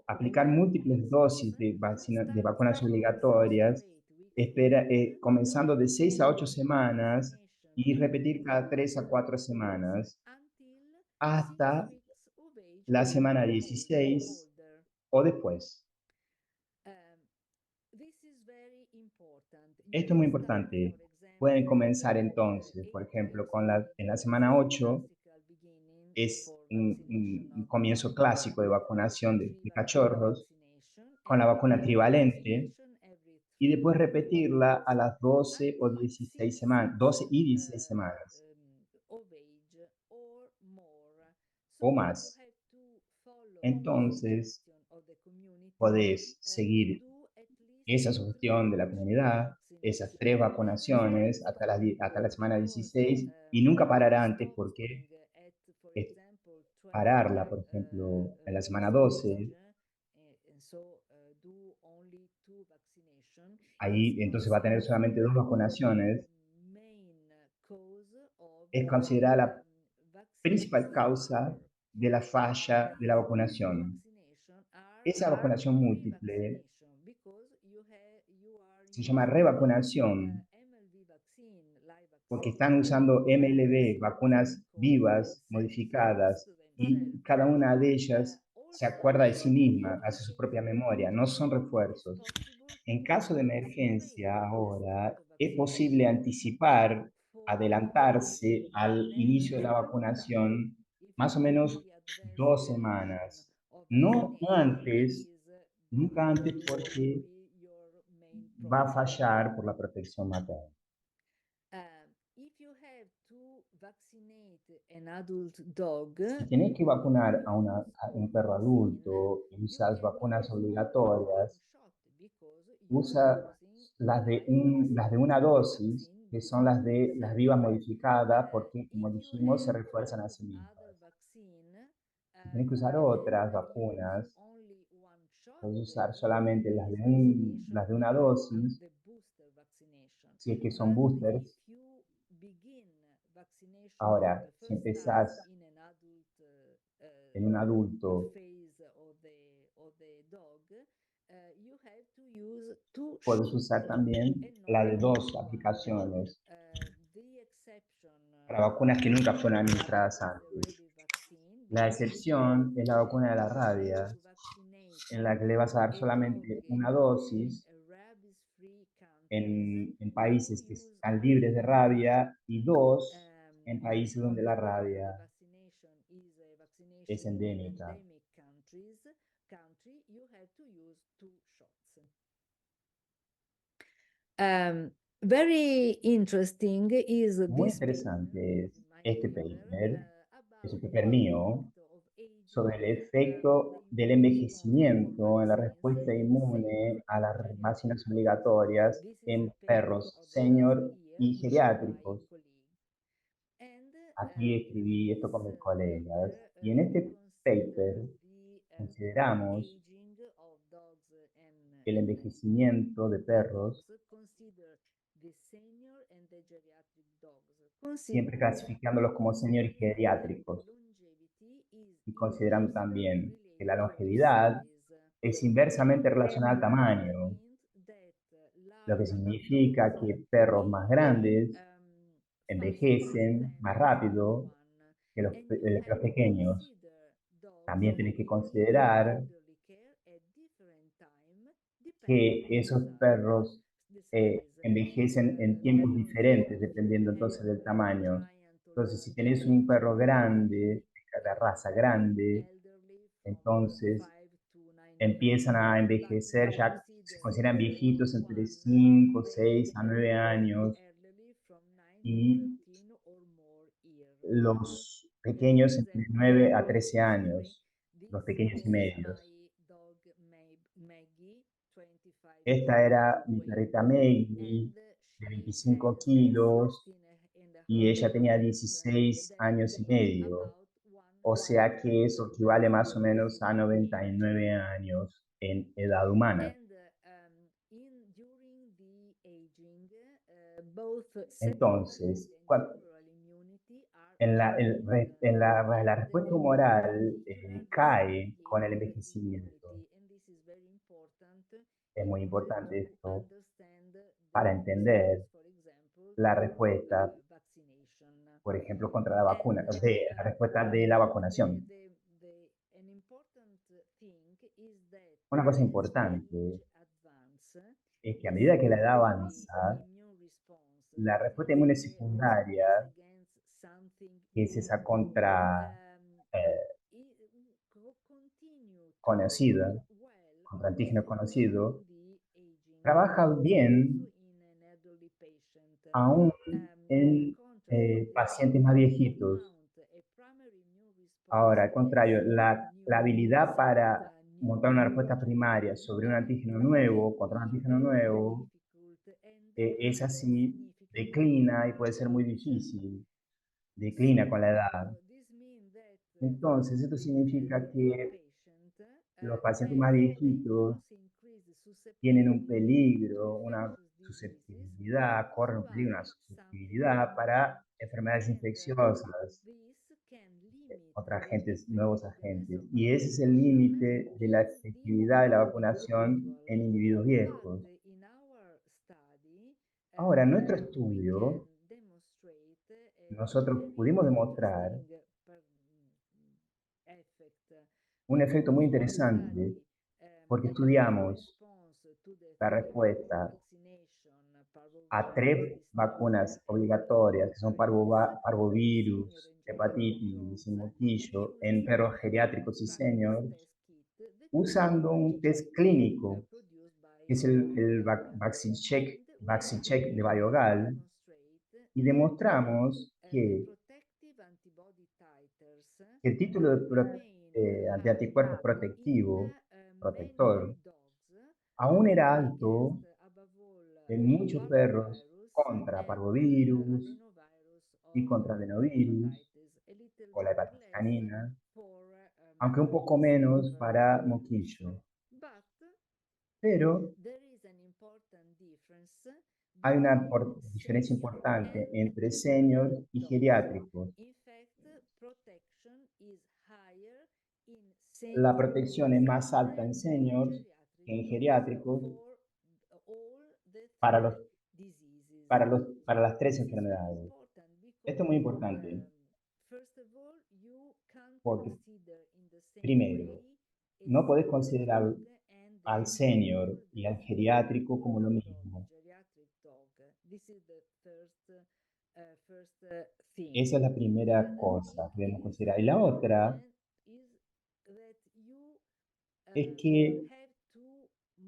aplicar múltiples dosis de vacunas obligatorias, comenzando de 6 a 8 semanas y repetir cada 3 a 4 semanas hasta la semana 16 o después. Esto es muy importante. Pueden comenzar entonces, por ejemplo, en la semana 8 es un comienzo clásico de vacunación de cachorros con la vacuna trivalente y después repetirla a las 12 o 16 semanas, 12 y 16 semanas o más. Entonces, podés seguir esa sugestión de la comunidad, esas 3 vacunaciones hasta la semana 16 y nunca parar antes porque pararla, por ejemplo, en la semana 12, ahí entonces va a tener solamente 2 vacunaciones, es considerada la principal causa de la falla de la vacunación. Esa vacunación múltiple se llama revacunación porque están usando MLV, vacunas vivas, modificadas, y cada una de ellas se acuerda de sí misma, hace su propia memoria, no son refuerzos. En caso de emergencia ahora, es posible anticipar, adelantarse al inicio de la vacunación más o menos 2 semanas. No antes, nunca antes porque va a fallar por la protección materna. Si tenés que vacunar a un perro adulto y usas vacunas obligatorias, usa las de una dosis, que son las de las vivas modificadas, porque como dijimos, se refuerzan a sí mismas. Si tenés que usar otras vacunas, puedes usar solamente las de una dosis, si es que son boosters. Ahora, si empezás en un adulto, puedes usar también la de 2 aplicaciones para vacunas que nunca fueron administradas antes. La excepción es la vacuna de la rabia, en la que le vas a dar solamente una dosis en países que están libres de rabia y 2 en países donde la rabia es endémica. Very interesting is Muy this interesante es este paper, es un paper paper mío, sobre el efecto del envejecimiento en la respuesta inmune a las vacunas obligatorias en perros senior y geriátricos. Aquí escribí esto con mis colegas y en este paper consideramos el envejecimiento de perros, siempre clasificándolos como senior y geriátricos, y considerando también que la longevidad es inversamente relacionada al tamaño, lo que significa que perros más grandes envejecen más rápido que los pequeños. También tenés que considerar que esos perros envejecen en tiempos diferentes, dependiendo entonces del tamaño. Entonces, si tenés un perro grande, de raza grande, entonces empiezan a envejecer, ya se consideran viejitos entre 5, 6 a 9 años, y los pequeños entre 9 a 13 años, los pequeños y medios. Esta era mi perrita Maggie, de 25 kilos, y ella tenía 16 años y medio. O sea que eso equivale más o menos a 99 años en edad humana. Entonces, la respuesta humoral cae con el envejecimiento. Es muy importante esto para entender la respuesta, por ejemplo, contra la vacuna, la respuesta de la vacunación. Una cosa importante es que a medida que la edad avanza, la respuesta inmune secundaria, que es esa contra conocida, contra antígeno conocido, trabaja bien aún en pacientes más viejitos. Ahora, al contrario, la habilidad para montar una respuesta primaria sobre un antígeno nuevo, contra un antígeno nuevo, es así, declina y puede ser muy difícil, declina con la edad. Entonces, esto significa que los pacientes más viejitos tienen un peligro, una susceptibilidad, corren un peligro, una susceptibilidad para enfermedades infecciosas contra nuevos agentes. Y ese es el límite de la efectividad de la vacunación en individuos viejos. Ahora, en nuestro estudio, nosotros pudimos demostrar un efecto muy interesante porque estudiamos la respuesta a 3 vacunas obligatorias, que son parvovirus, hepatitis y moquillo, en perros geriátricos y seniors, usando un test clínico, que es el VacciCheck de Biogal, y demostramos que el título de anticuerpos protector, aún era alto en muchos perros contra parvovirus y contra adenovirus o la hepatitis canina, aunque un poco menos para moquillo. Pero hay una diferencia importante entre senior y geriátricos. La protección es más alta en seniors que en geriátricos para las 3 enfermedades. Esto es muy importante porque, primero, no podés considerar al senior y al geriátrico como lo mismo. Esa es la primera cosa que debemos considerar. Y la otra es que have to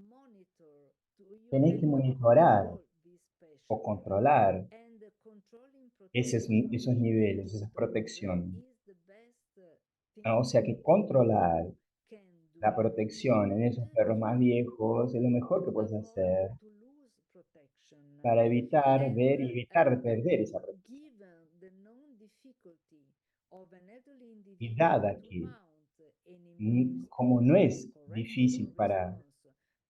monitor, you tenés have que to monitorar control this o patient. controlar And controlling esos protection niveles, in esa these protección. is the best O sea que controlar can la do protección en esos perros más viejos es lo mejor que puedes hacer to lose protection. para evitar And, ver y evitar perder esa protección. given the known difficulty of an elderly Y individual dada to que, mount an immune como no response, es correct difícil response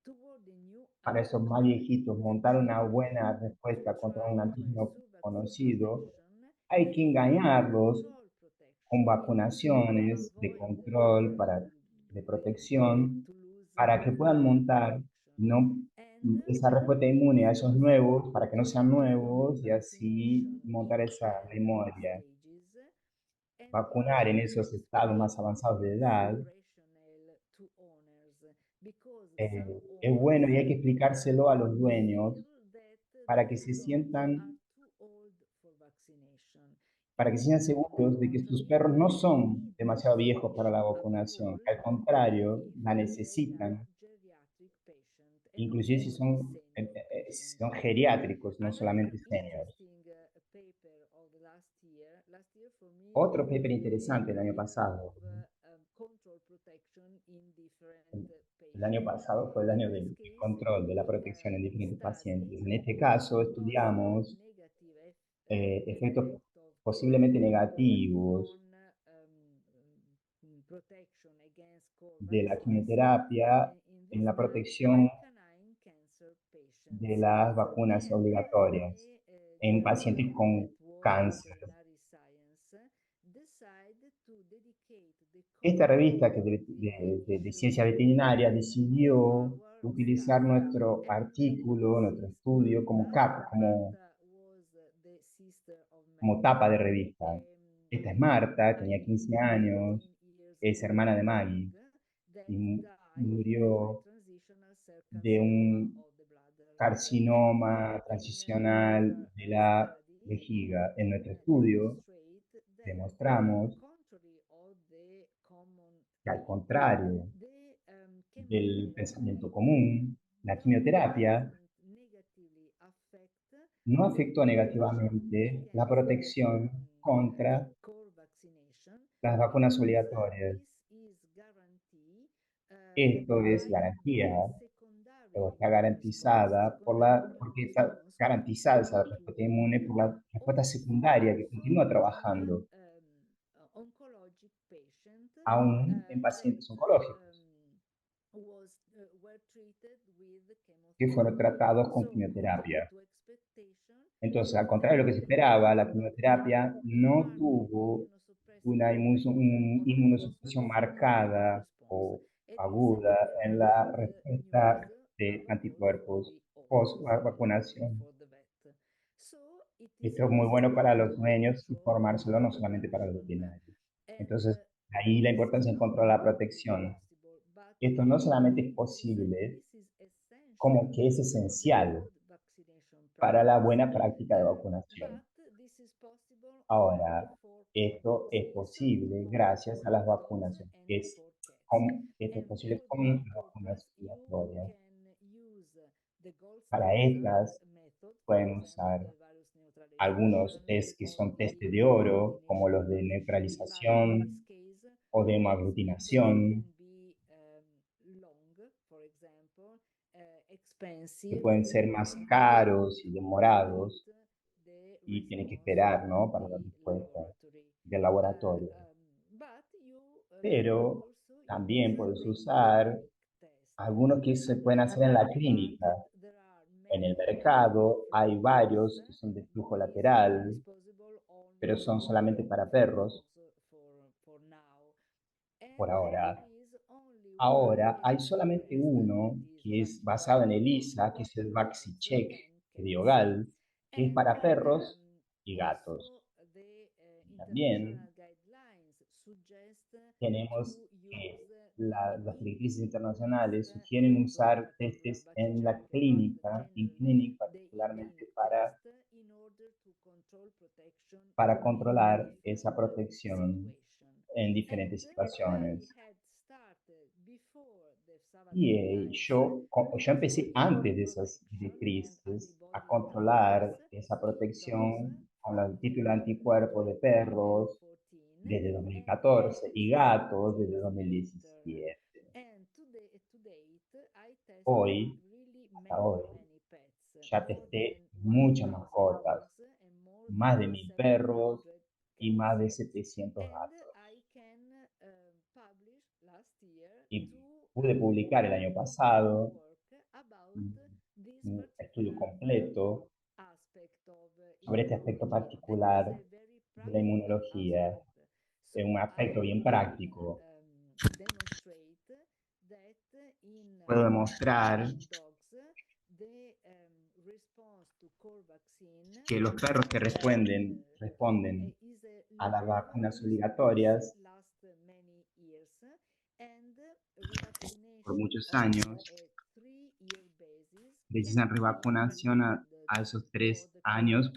toward the new para esos más viejitos montar una buena respuesta contra un antígeno conocido, hay que engañarlos con vacunaciones de control de protección para que puedan montar no, esa respuesta inmune a esos nuevos, para que no sean nuevos y así montar esa memoria. Vacunar en esos estados más avanzados de edad es bueno y hay que explicárselo a los dueños para que se sientan para que sean seguros de que sus perros no son demasiado viejos para la vacunación, que al contrario, la necesitan, inclusive si son geriátricos, no solamente seniors. Otro paper interesante el año pasado, el año pasado fue el año del control de la protección en diferentes pacientes. En este caso estudiamos efectos posiblemente negativos de la quimioterapia en la protección de las vacunas obligatorias en pacientes con cáncer. Esta revista que de ciencia veterinaria decidió utilizar nuestro artículo, nuestro estudio como como tapa de revista. Esta es Marta, tenía 15 años, es hermana de Maggie y murió de un carcinoma transicional de la vejiga. En nuestro estudio demostramos que al contrario del pensamiento común, la quimioterapia no afectó negativamente la protección contra las vacunas obligatorias. Esto es garantía, o está garantizada porque está garantizada esa respuesta inmune por la respuesta secundaria que continúa trabajando, aún en pacientes oncológicos, que fueron tratados con quimioterapia. Entonces, al contrario de lo que se esperaba, la quimioterapia no tuvo una inmunosupresión marcada o aguda en la respuesta de anticuerpos post-vacunación. Esto es muy bueno para los dueños y formárselo no solamente para los veterinarios. Entonces, ahí la importancia de controlar la protección. Esto no solamente es posible, como que es esencial para la buena práctica de vacunación. Ahora, esto es posible gracias a las vacunaciones. Esto es posible con las vacunas obligatorias. Para estas pueden usar algunos test que son test de oro, como los de neutralización o de hemoaglutinación, que pueden ser más caros y demorados y tienen que esperar, ¿no?, para la respuesta del laboratorio. Pero también puedes usar algunos que se pueden hacer en la clínica. En el mercado hay varios que son de flujo lateral, pero son solamente para perros por ahora. Ahora hay solamente uno que es basado en ELISA, que es el VaxiCheck de Diogal, que es para perros y gatos. También tenemos que las directrices internacionales sugieren usar testes en la clínica, en clínica particularmente para controlar esa protección en diferentes situaciones. Y yo empecé antes de esas directrices a controlar esa protección con el título anticuerpos de perros desde 2014 y gatos desde 2017. Hoy, hasta hoy, ya testé muchas mascotas, más de 1000 perros y más de 700 gatos. Y pude publicar el año pasado un estudio completo sobre este aspecto particular de la inmunología, es un aspecto bien práctico. Puedo demostrar que los perros que responden a las vacunas obligatorias por muchos años necesitan revacunación a esos 3 años,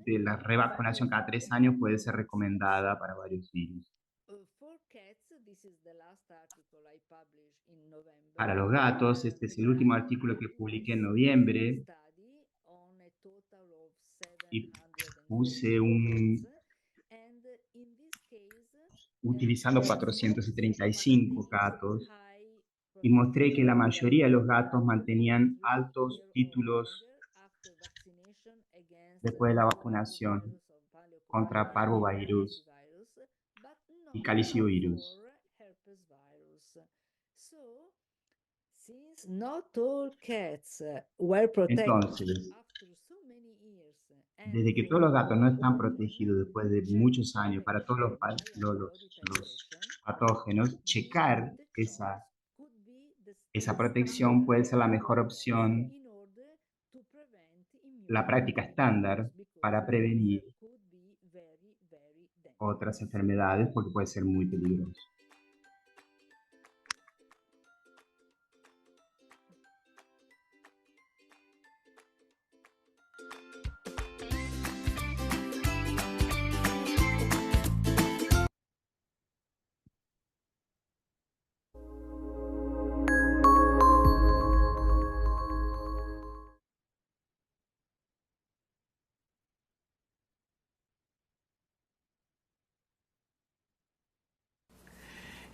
de la revacunación cada 3 años puede ser recomendada para varios virus. Para los gatos, este es el último artículo que publiqué en noviembre y puse utilizando 435 gatos y mostré que la mayoría de los gatos mantenían altos títulos después de la vacunación contra parvovirus y calicivirus. Entonces, desde que todos los gatos no están protegidos después de muchos años para todos los patógenos, checar esa protección puede ser la mejor opción, la práctica estándar para prevenir otras enfermedades porque puede ser muy peligroso.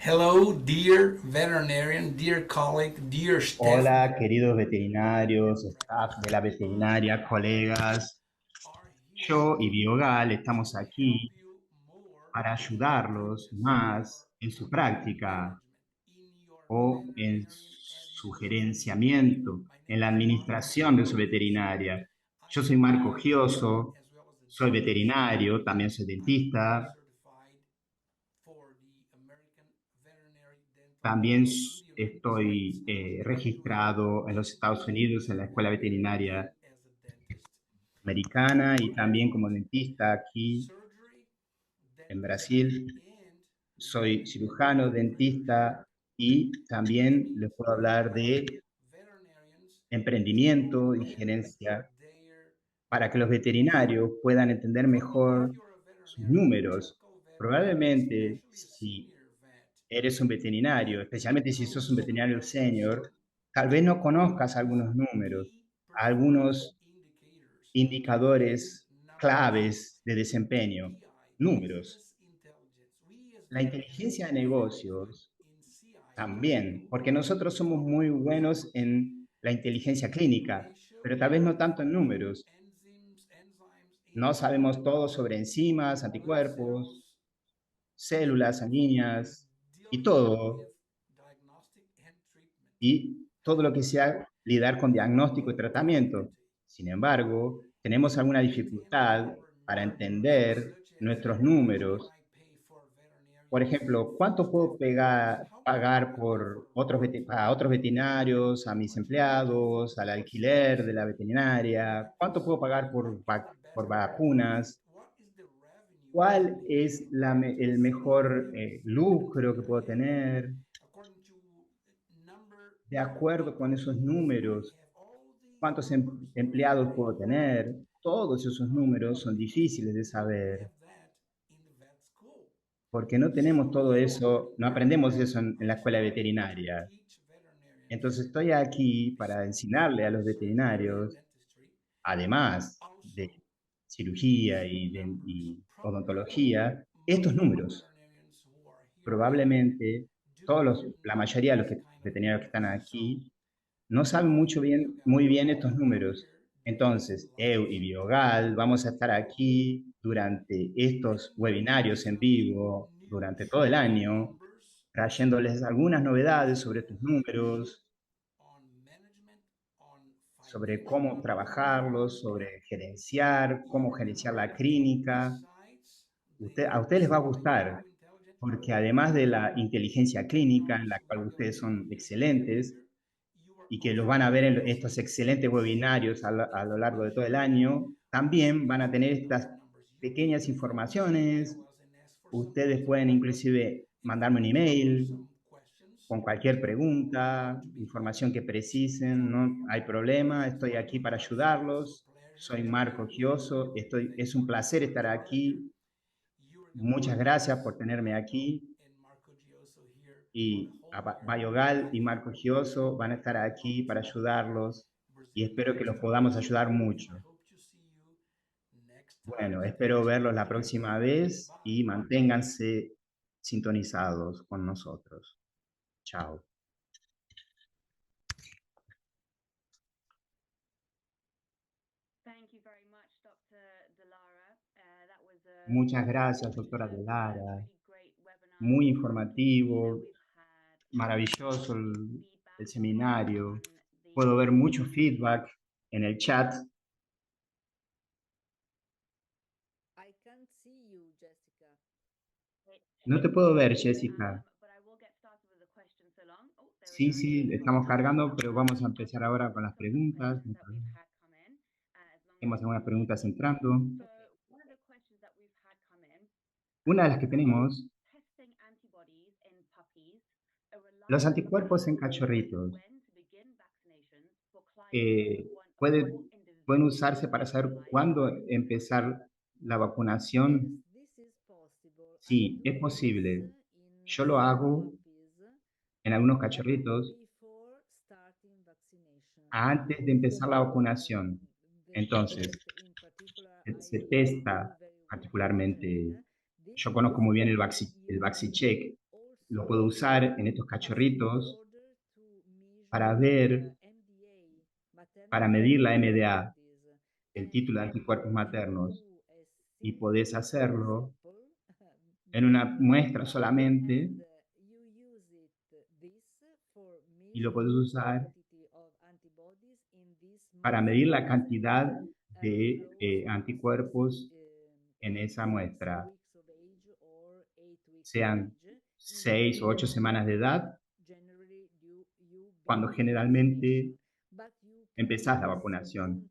Hello, dear veterinarian, dear colleague, dear staff. Hola, queridos veterinarios, staff de la veterinaria, colegas. Yo y Biogal estamos aquí para ayudarlos más en su práctica o en su gerenciamiento, en la administración de su veterinaria. Yo soy Marco Gioso, soy veterinario, también soy dentista. También estoy registrado en los Estados Unidos en la Escuela Veterinaria Americana y también como dentista aquí en Brasil. Soy cirujano, dentista y también les puedo hablar de emprendimiento y gerencia para que los veterinarios puedan entender mejor sus números. Probablemente si eres un veterinario, especialmente si sos un veterinario senior, tal vez no conozcas algunos números, algunos indicadores claves de desempeño, números. La inteligencia de negocios también, porque nosotros somos muy buenos en la inteligencia clínica, pero tal vez no tanto en números. No sabemos todo sobre enzimas, anticuerpos, células sanguíneas y todo lo que sea lidiar con diagnóstico y tratamiento. Sin embargo, tenemos alguna dificultad para entender nuestros números. Por ejemplo, ¿cuánto puedo pagar por a otros veterinarios, a mis empleados, al alquiler de la veterinaria? ¿Cuánto puedo pagar por vacunas? ¿Cuál es el mejor lucro que puedo tener? De acuerdo con esos números, ¿cuántos empleados puedo tener? Todos esos números son difíciles de saber, porque no tenemos todo eso, no aprendemos eso en la escuela veterinaria. Entonces estoy aquí para enseñarle a los veterinarios, además de cirugía y odontología, estos números. Probablemente la mayoría de los veterinarios que están aquí no saben muy bien estos números. Entonces, EU y Biogal vamos a estar aquí durante estos webinarios en vivo, durante todo el año, trayéndoles algunas novedades sobre estos números, sobre cómo trabajarlos, sobre gerenciar, cómo gerenciar la clínica. A ustedes les va a gustar, porque además de la inteligencia clínica, en la cual ustedes son excelentes, y que los van a ver en estos excelentes webinarios a lo largo de todo el año, también van a tener estas pequeñas informaciones. Ustedes pueden inclusive mandarme un email con cualquier pregunta, información que precisen, no hay problema, estoy aquí para ayudarlos. Soy Marco Gioso, es un placer estar aquí. Muchas gracias por tenerme aquí. Y Bayogal y Marco Gioso van a estar aquí para ayudarlos y espero que los podamos ayudar mucho. Bueno, espero verlos la próxima vez y manténganse sintonizados con nosotros. Chao. Muchas gracias, doctora Delara. Muy informativo, maravilloso el seminario. Puedo ver mucho feedback en el chat. I can't see you, Jessica. No te puedo ver, Jessica. Sí, sí, estamos cargando, pero vamos a empezar ahora con las preguntas. Tenemos algunas preguntas entrando. Una de las que tenemos, los anticuerpos en cachorritos pueden usarse para saber cuándo empezar la vacunación. Sí, es posible. Yo lo hago en algunos cachorritos antes de empezar la vacunación. Entonces, se testa particularmente, yo conozco muy bien el VaxiCheck, lo puedo usar en estos cachorritos para ver, para medir la MDA, el título de anticuerpos maternos, y podés hacerlo en una muestra solamente, y lo podés usar para medir la cantidad de anticuerpos en esa muestra, sean 6 o 8 semanas de edad, cuando generalmente empezás la vacunación.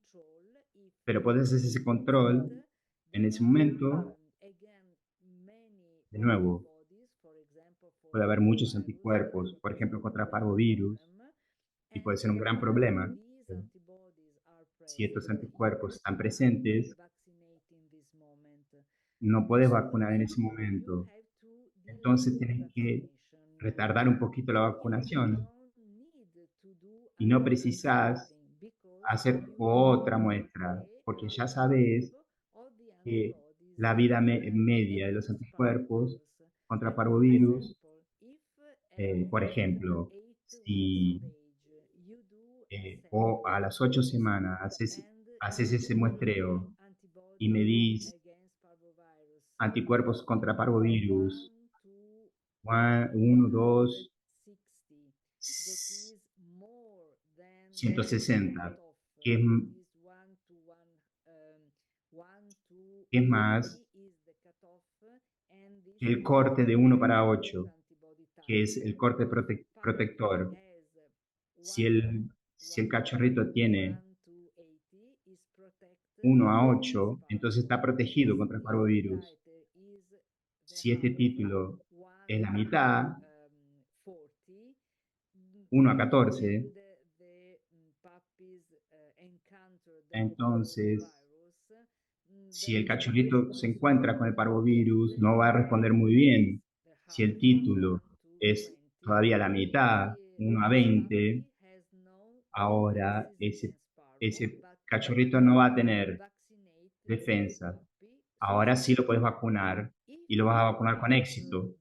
Pero podés hacer ese control en ese momento. De nuevo, puede haber muchos anticuerpos, por ejemplo, contra parvovirus, y puede ser un gran problema. Si estos anticuerpos están presentes, no puedes vacunar en ese momento. Entonces tienes que retardar un poquito la vacunación y no precisas hacer otra muestra, porque ya sabes que la vida media de los anticuerpos contra parvovirus, por ejemplo, si o a las 8 semanas haces ese muestreo y medís anticuerpos contra parvovirus, 1, 2, 160, que es más que el corte de 1 para 8, que es el corte protector. Si el cachorrito tiene 1 a 8, entonces está protegido contra el parvovirus. Si este título es la mitad, 1 a 14, entonces, si el cachorrito se encuentra con el parvovirus, no va a responder muy bien. Si el título es todavía la mitad, 1 a 20, ahora ese cachorrito no va a tener defensa. Ahora sí lo puedes vacunar y lo vas a vacunar con éxito.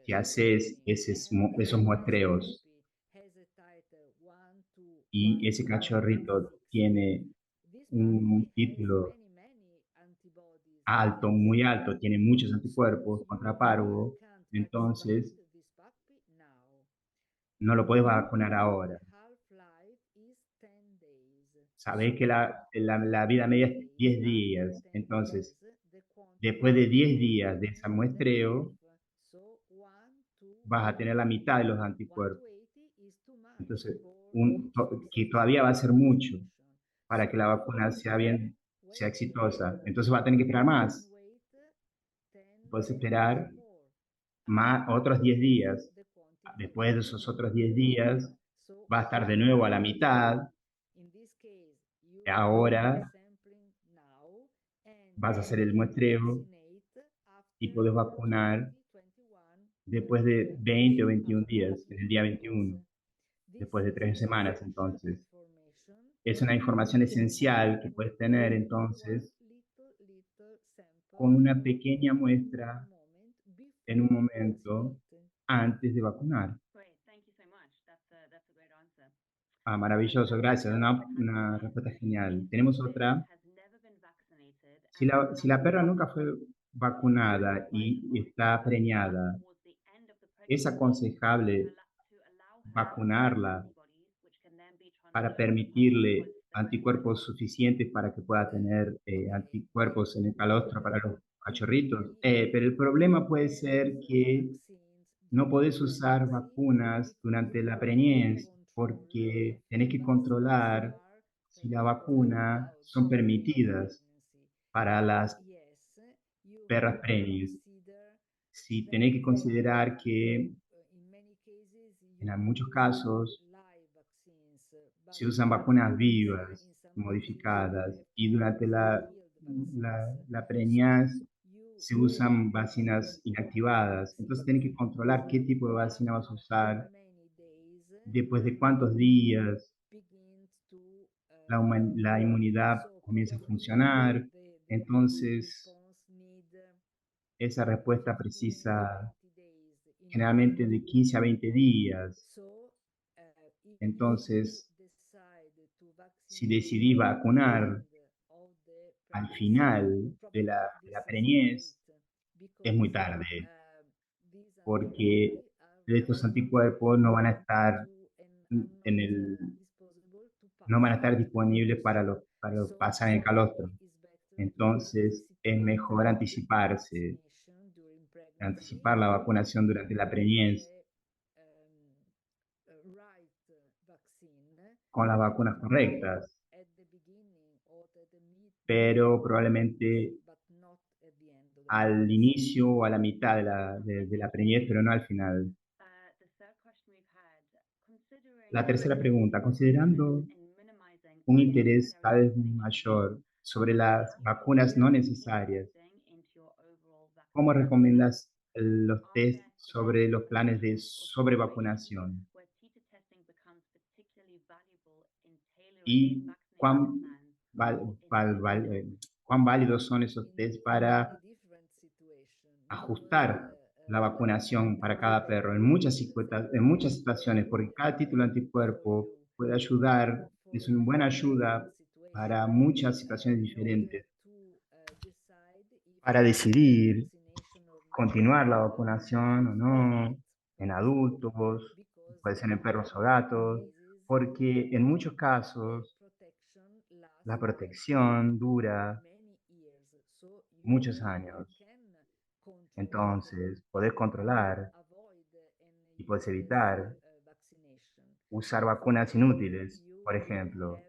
Si haces esos muestreos y ese cachorrito tiene un título alto, muy alto, tiene muchos anticuerpos contra parvo, entonces no lo puedes vacunar ahora. Sabés que la vida media es 10 días, entonces después de 10 días de ese muestreo, vas a tener la mitad de los anticuerpos. Entonces, que todavía va a ser mucho para que la vacuna sea exitosa. Entonces va a tener que esperar más. Puedes esperar otros 10 días. Después de esos otros 10 días, va a estar de nuevo a la mitad. Ahora vas a hacer el muestreo y puedes vacunar después de 20 o 21 días, en el día 21, después de 3 semanas. Entonces, es una información esencial que puedes tener entonces con una pequeña muestra en un momento antes de vacunar. Maravilloso, gracias. Una respuesta genial. Tenemos otra. Si la perra nunca fue vacunada y está preñada, ¿es aconsejable vacunarla para permitirle anticuerpos suficientes para que pueda tener anticuerpos en el calostro para los cachorritos? Pero el problema puede ser que no podés usar vacunas durante la preñez porque tenés que controlar si las vacunas son permitidas para las perras preñas. Si tenés que considerar que en muchos casos se usan vacunas vivas, modificadas, y durante la preñez se usan vacunas inactivadas. Entonces tienes que controlar qué tipo de vacuna vas a usar, después de cuántos días la inmunidad comienza a funcionar. Entonces, esa respuesta precisa generalmente de 15 a 20 días. Entonces, si decidís vacunar al final de la preñez, es muy tarde, porque estos anticuerpos no van a estar no van a estar disponibles para los pasar en el calostro. Entonces, es mejor anticipar la vacunación durante la preñez con las vacunas correctas, pero probablemente al inicio o a la mitad de la preñez, pero no al final. La tercera pregunta, considerando un interés cada vez mayor sobre las vacunas no necesarias, ¿cómo recomiendas los test sobre los planes de sobrevacunación? ¿Y cuán válidos son esos test para ajustar la vacunación para cada perro en muchas situaciones? Porque cada título de anticuerpo puede ayudar, es una buena ayuda para muchas situaciones diferentes, para decidir continuar la vacunación o no en adultos, puede ser en perros o gatos, porque en muchos casos la protección dura muchos años. Entonces, podés controlar y podés evitar usar vacunas inútiles. Por ejemplo,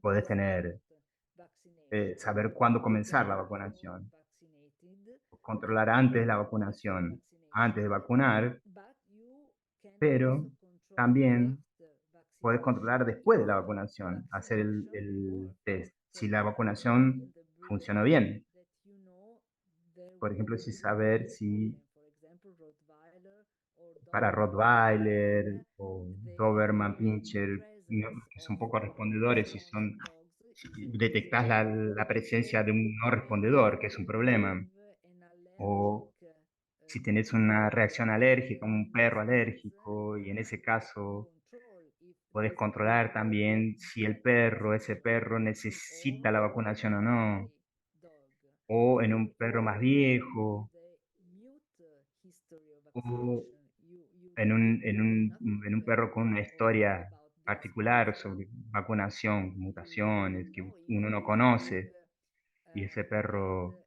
podés saber cuándo comenzar la vacunación, controlar antes la vacunación, antes de vacunar, pero también podés controlar después de la vacunación, hacer el test, si la vacunación funcionó bien. Por ejemplo, saber si para Rottweiler o Doberman Pinscher, que son poco respondedores y son, si detectás la presencia de un no respondedor, que es un problema, o si tenés una reacción alérgica, un perro alérgico, y en ese caso podés controlar también si ese perro necesita la vacunación o no, o en un perro más viejo, o en un perro con una historia particular sobre vacunación, mutaciones que uno no conoce, y ese perro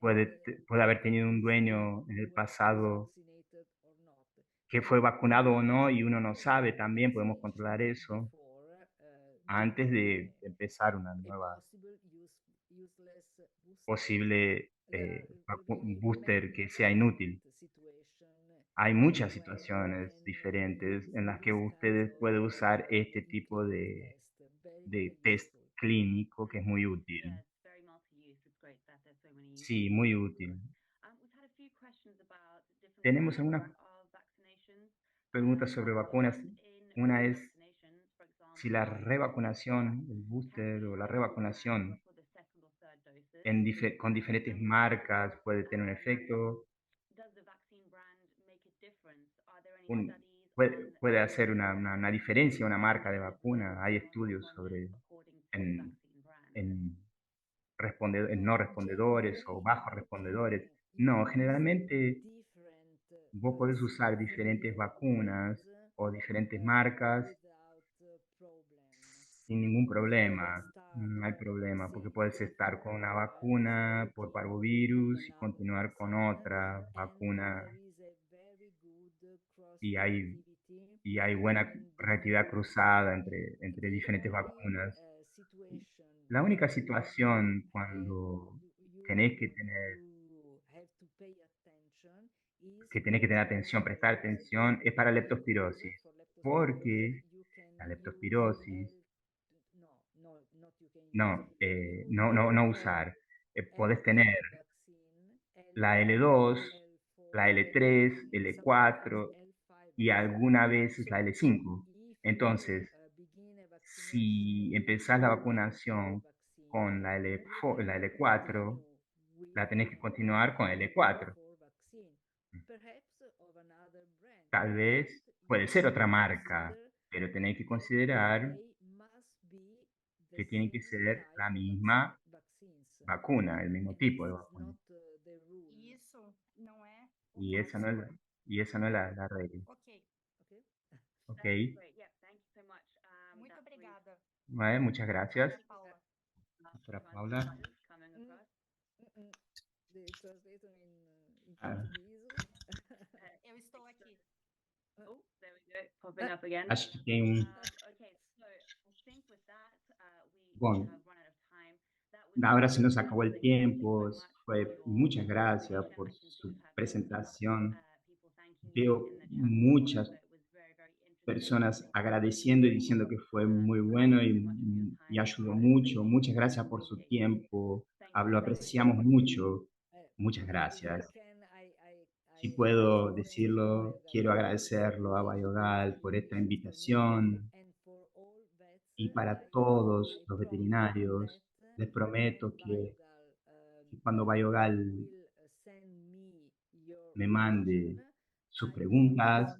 puede haber tenido un dueño en el pasado que fue vacunado o no, y uno no sabe, también podemos controlar eso antes de empezar una nueva posible booster que sea inútil. Hay muchas situaciones diferentes en las que ustedes pueden usar este tipo de test clínico que es muy útil. Yeah, it's very multi-use. It's great that there's so many uses. Sí, muy útil. We've had a few questions about different Tenemos types algunas of vaccinations. preguntas sobre vacunas. In Una es vaccinations, for si la example, revacunación, el booster o la revacunación for the second or third doses. con diferentes marcas puede tener un efecto. Does the vaccine brand make a difference? Are there any un- studies puede hacer una diferencia una marca de vacuna. Hay estudios according to the en, vaccine brand? en, en no respondedores o bajos respondedores. No, generalmente vos podés usar diferentes vacunas o diferentes marcas sin ningún problema. No hay problema, porque puedes estar con una vacuna por parvovirus y continuar con otra vacuna, y hay buena reactividad cruzada entre diferentes vacunas. La única situación cuando tenés que tener atención, prestar atención, es para leptospirosis, porque la leptospirosis, no usar. Podés tener la L2, la L3, L4 y algunas veces la L5. Entonces, si empezás la vacunación con la L4, la tenés que continuar con L4. Tal vez puede ser otra marca, pero tenés que considerar que tiene que ser la misma vacuna, el mismo tipo de vacuna. Isso não é o Y esa no es, máximo. y esa no es la regla. Ok, ¿Ok? That's great. Yeah, thank you so much. muito That was obrigada. Vale, muchas gracias. Paula. Para Paula. coming across. The translator in Ah. Portuguese. Eu estou aqui. Oh, there we go. Popping up again. Acho que tem Okay, so I think with that, we Bueno, have run out of time. That was ahora se nos acabó el fantastic. Thank you tiempo. so much for your Muchas gracias presentation. por I can see su we've had presentación. people thanking you Veo in the chat. muchas So it was very, very interesting. personas agradeciendo y diciendo que fue muy bueno y ayudó mucho. Muchas gracias por su tiempo. Lo apreciamos mucho. Muchas gracias. Si puedo decirlo, quiero agradecerlo a Biogal por esta invitación, y para todos los veterinarios les prometo que cuando Biogal me mande sus preguntas,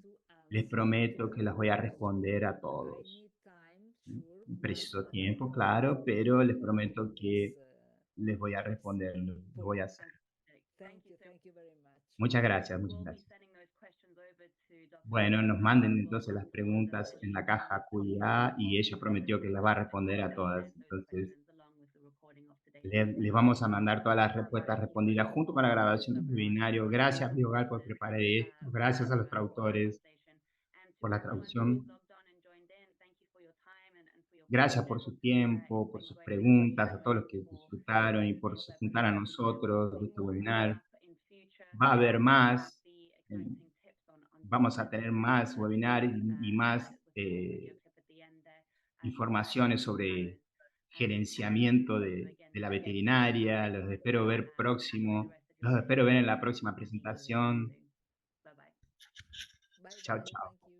les prometo que las voy a responder a todos. Preciso tiempo, claro, pero les prometo que les voy a responder, lo voy a hacer. Thank you very much. Muchas gracias, muchas gracias. Bueno, nos manden entonces las preguntas en la caja QIA y ella prometió que las va a responder a todas. Entonces, les vamos a mandar todas las respuestas respondidas junto con la grabación del webinario. Gracias, Biogal, por preparar esto. Gracias a los traductores por la traducción. Gracias por su tiempo, por sus preguntas, a todos los que disfrutaron y por juntar a nosotros de este webinar. Va a haber más, vamos a tener más webinars y más informaciones sobre gerenciamiento de la veterinaria. Los espero ver próximo Los espero ver en la próxima presentación. Bye bye. Bye Chao, bye. chao. Thank you.